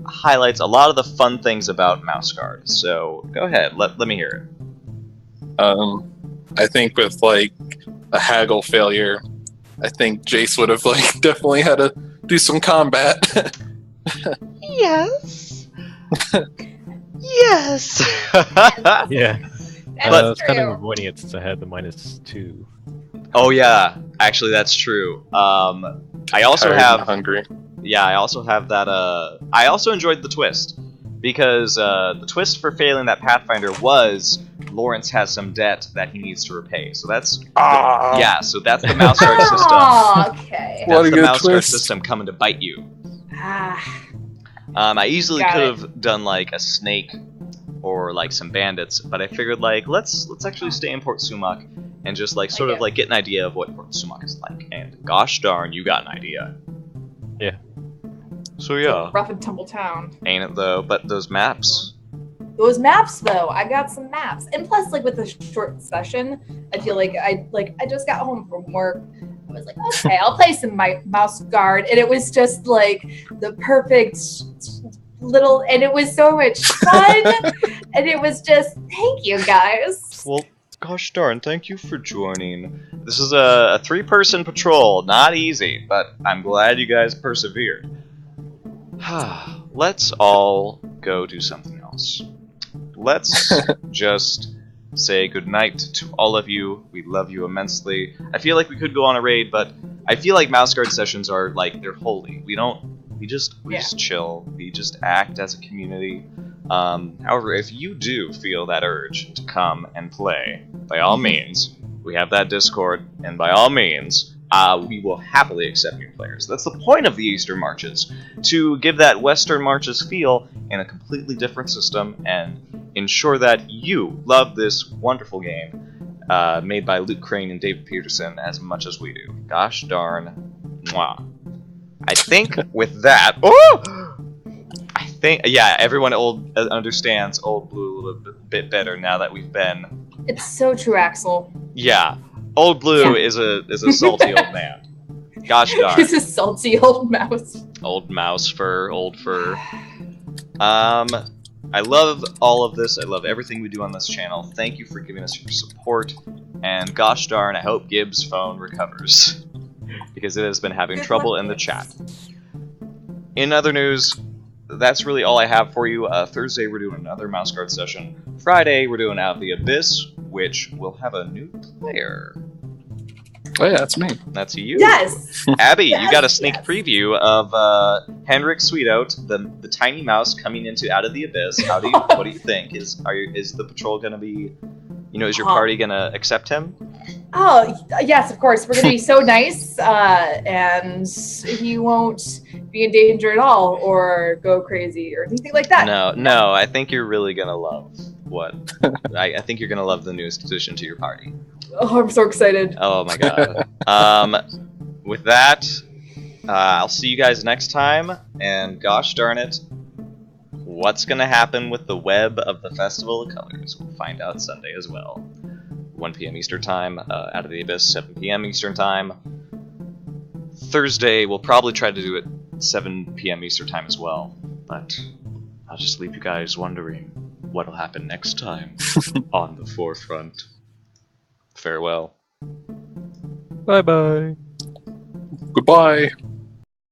highlights a lot of the fun things about Mouse Guard. So go ahead, let me hear it. I think with like a haggle failure, I think Jace would have like definitely had to do some combat. Yes. Yes. Yeah. That's I was kind of true. avoiding it since I had the -2. Oh yeah, actually that's true. I also Tired and have hungry. I also have that. I also enjoyed the twist because the twist for failing that Pathfinder was Lawrence has some debt that he needs to repay. So that's so that's the Mouse Guard system. Oh, okay. What That's a the good Mouse Guard twist. system coming to bite you. Ah, I easily Got could it. have done like a snake or like some bandits, but I figured like let's actually stay in Port Sumac and just like sort of Okay. like get an idea of what Port Sumac is like. And gosh darn, you got an idea. Yeah. So yeah, rough and tumble town. ain't it though? But those maps. Those maps, though, I got some maps, and plus, like with the short session, I feel like I just got home from work. I was like, okay, I'll play some Mouse Guard, and it was just like the perfect little, and it was so much fun, and it was just thank you guys. Well, gosh darn, thank you for joining. This is a 3-person patrol, not easy, but I'm glad you guys persevered. Let's all go do something else. Let's just say goodnight to all of you. We love you immensely. I feel like we could go on a raid, but I feel like Mouse Guard sessions are like, they're holy. We just chill. We just act as a community. However, if you do feel that urge to come and play, by all means, we have that Discord, and by all means, we will happily accept new players. That's the point of the Eastern Marches, to give that Western Marches feel in a completely different system and ensure that you love this wonderful game made by Luke Crane and David Peterson as much as we do. Gosh darn, mwah. I think with that, I think everyone understands Old Blue a little bit better now that we've been. It's so true, Axel. Yeah, Old Blue is a salty old man. Gosh darn, He's a salty old mouse. old mouse fur, old fur. I love all of this. I love everything we do on this channel. Thank you for giving us your support. And gosh darn, I hope Gibbs' phone recovers. Because it has been having Good trouble luck, in the Gibbs. chat. In other news, that's really all I have for you. Thursday, we're doing another Mouse Guard session. Friday, we're doing Out of the Abyss, which will have a new player. Oh yeah, that's me. That's you. Yes. Abby, you got a Yes, sneak yes. preview of Henrik Sweetout, the tiny mouse coming into Out of the Abyss. What do you think? Is the patrol gonna be, is your party gonna accept him? Oh, yes, of course. We're going to be so nice, and he won't be in danger at all or go crazy or anything like that. No, I think you're really gonna love what I think you're gonna love the newest addition to your party. Oh, I'm so excited. Oh my god. With that, I'll see you guys next time, and gosh darn it, what's gonna happen with the web of the Festival of Colors? We'll find out Sunday as well. 1 p.m. Eastern Time, Out of the Abyss, 7 p.m. Eastern Time. Thursday, we'll probably try to do it 7 p.m. Eastern Time as well, but I'll just leave you guys wondering what'll happen next time on the forefront. Farewell. Bye bye. Goodbye.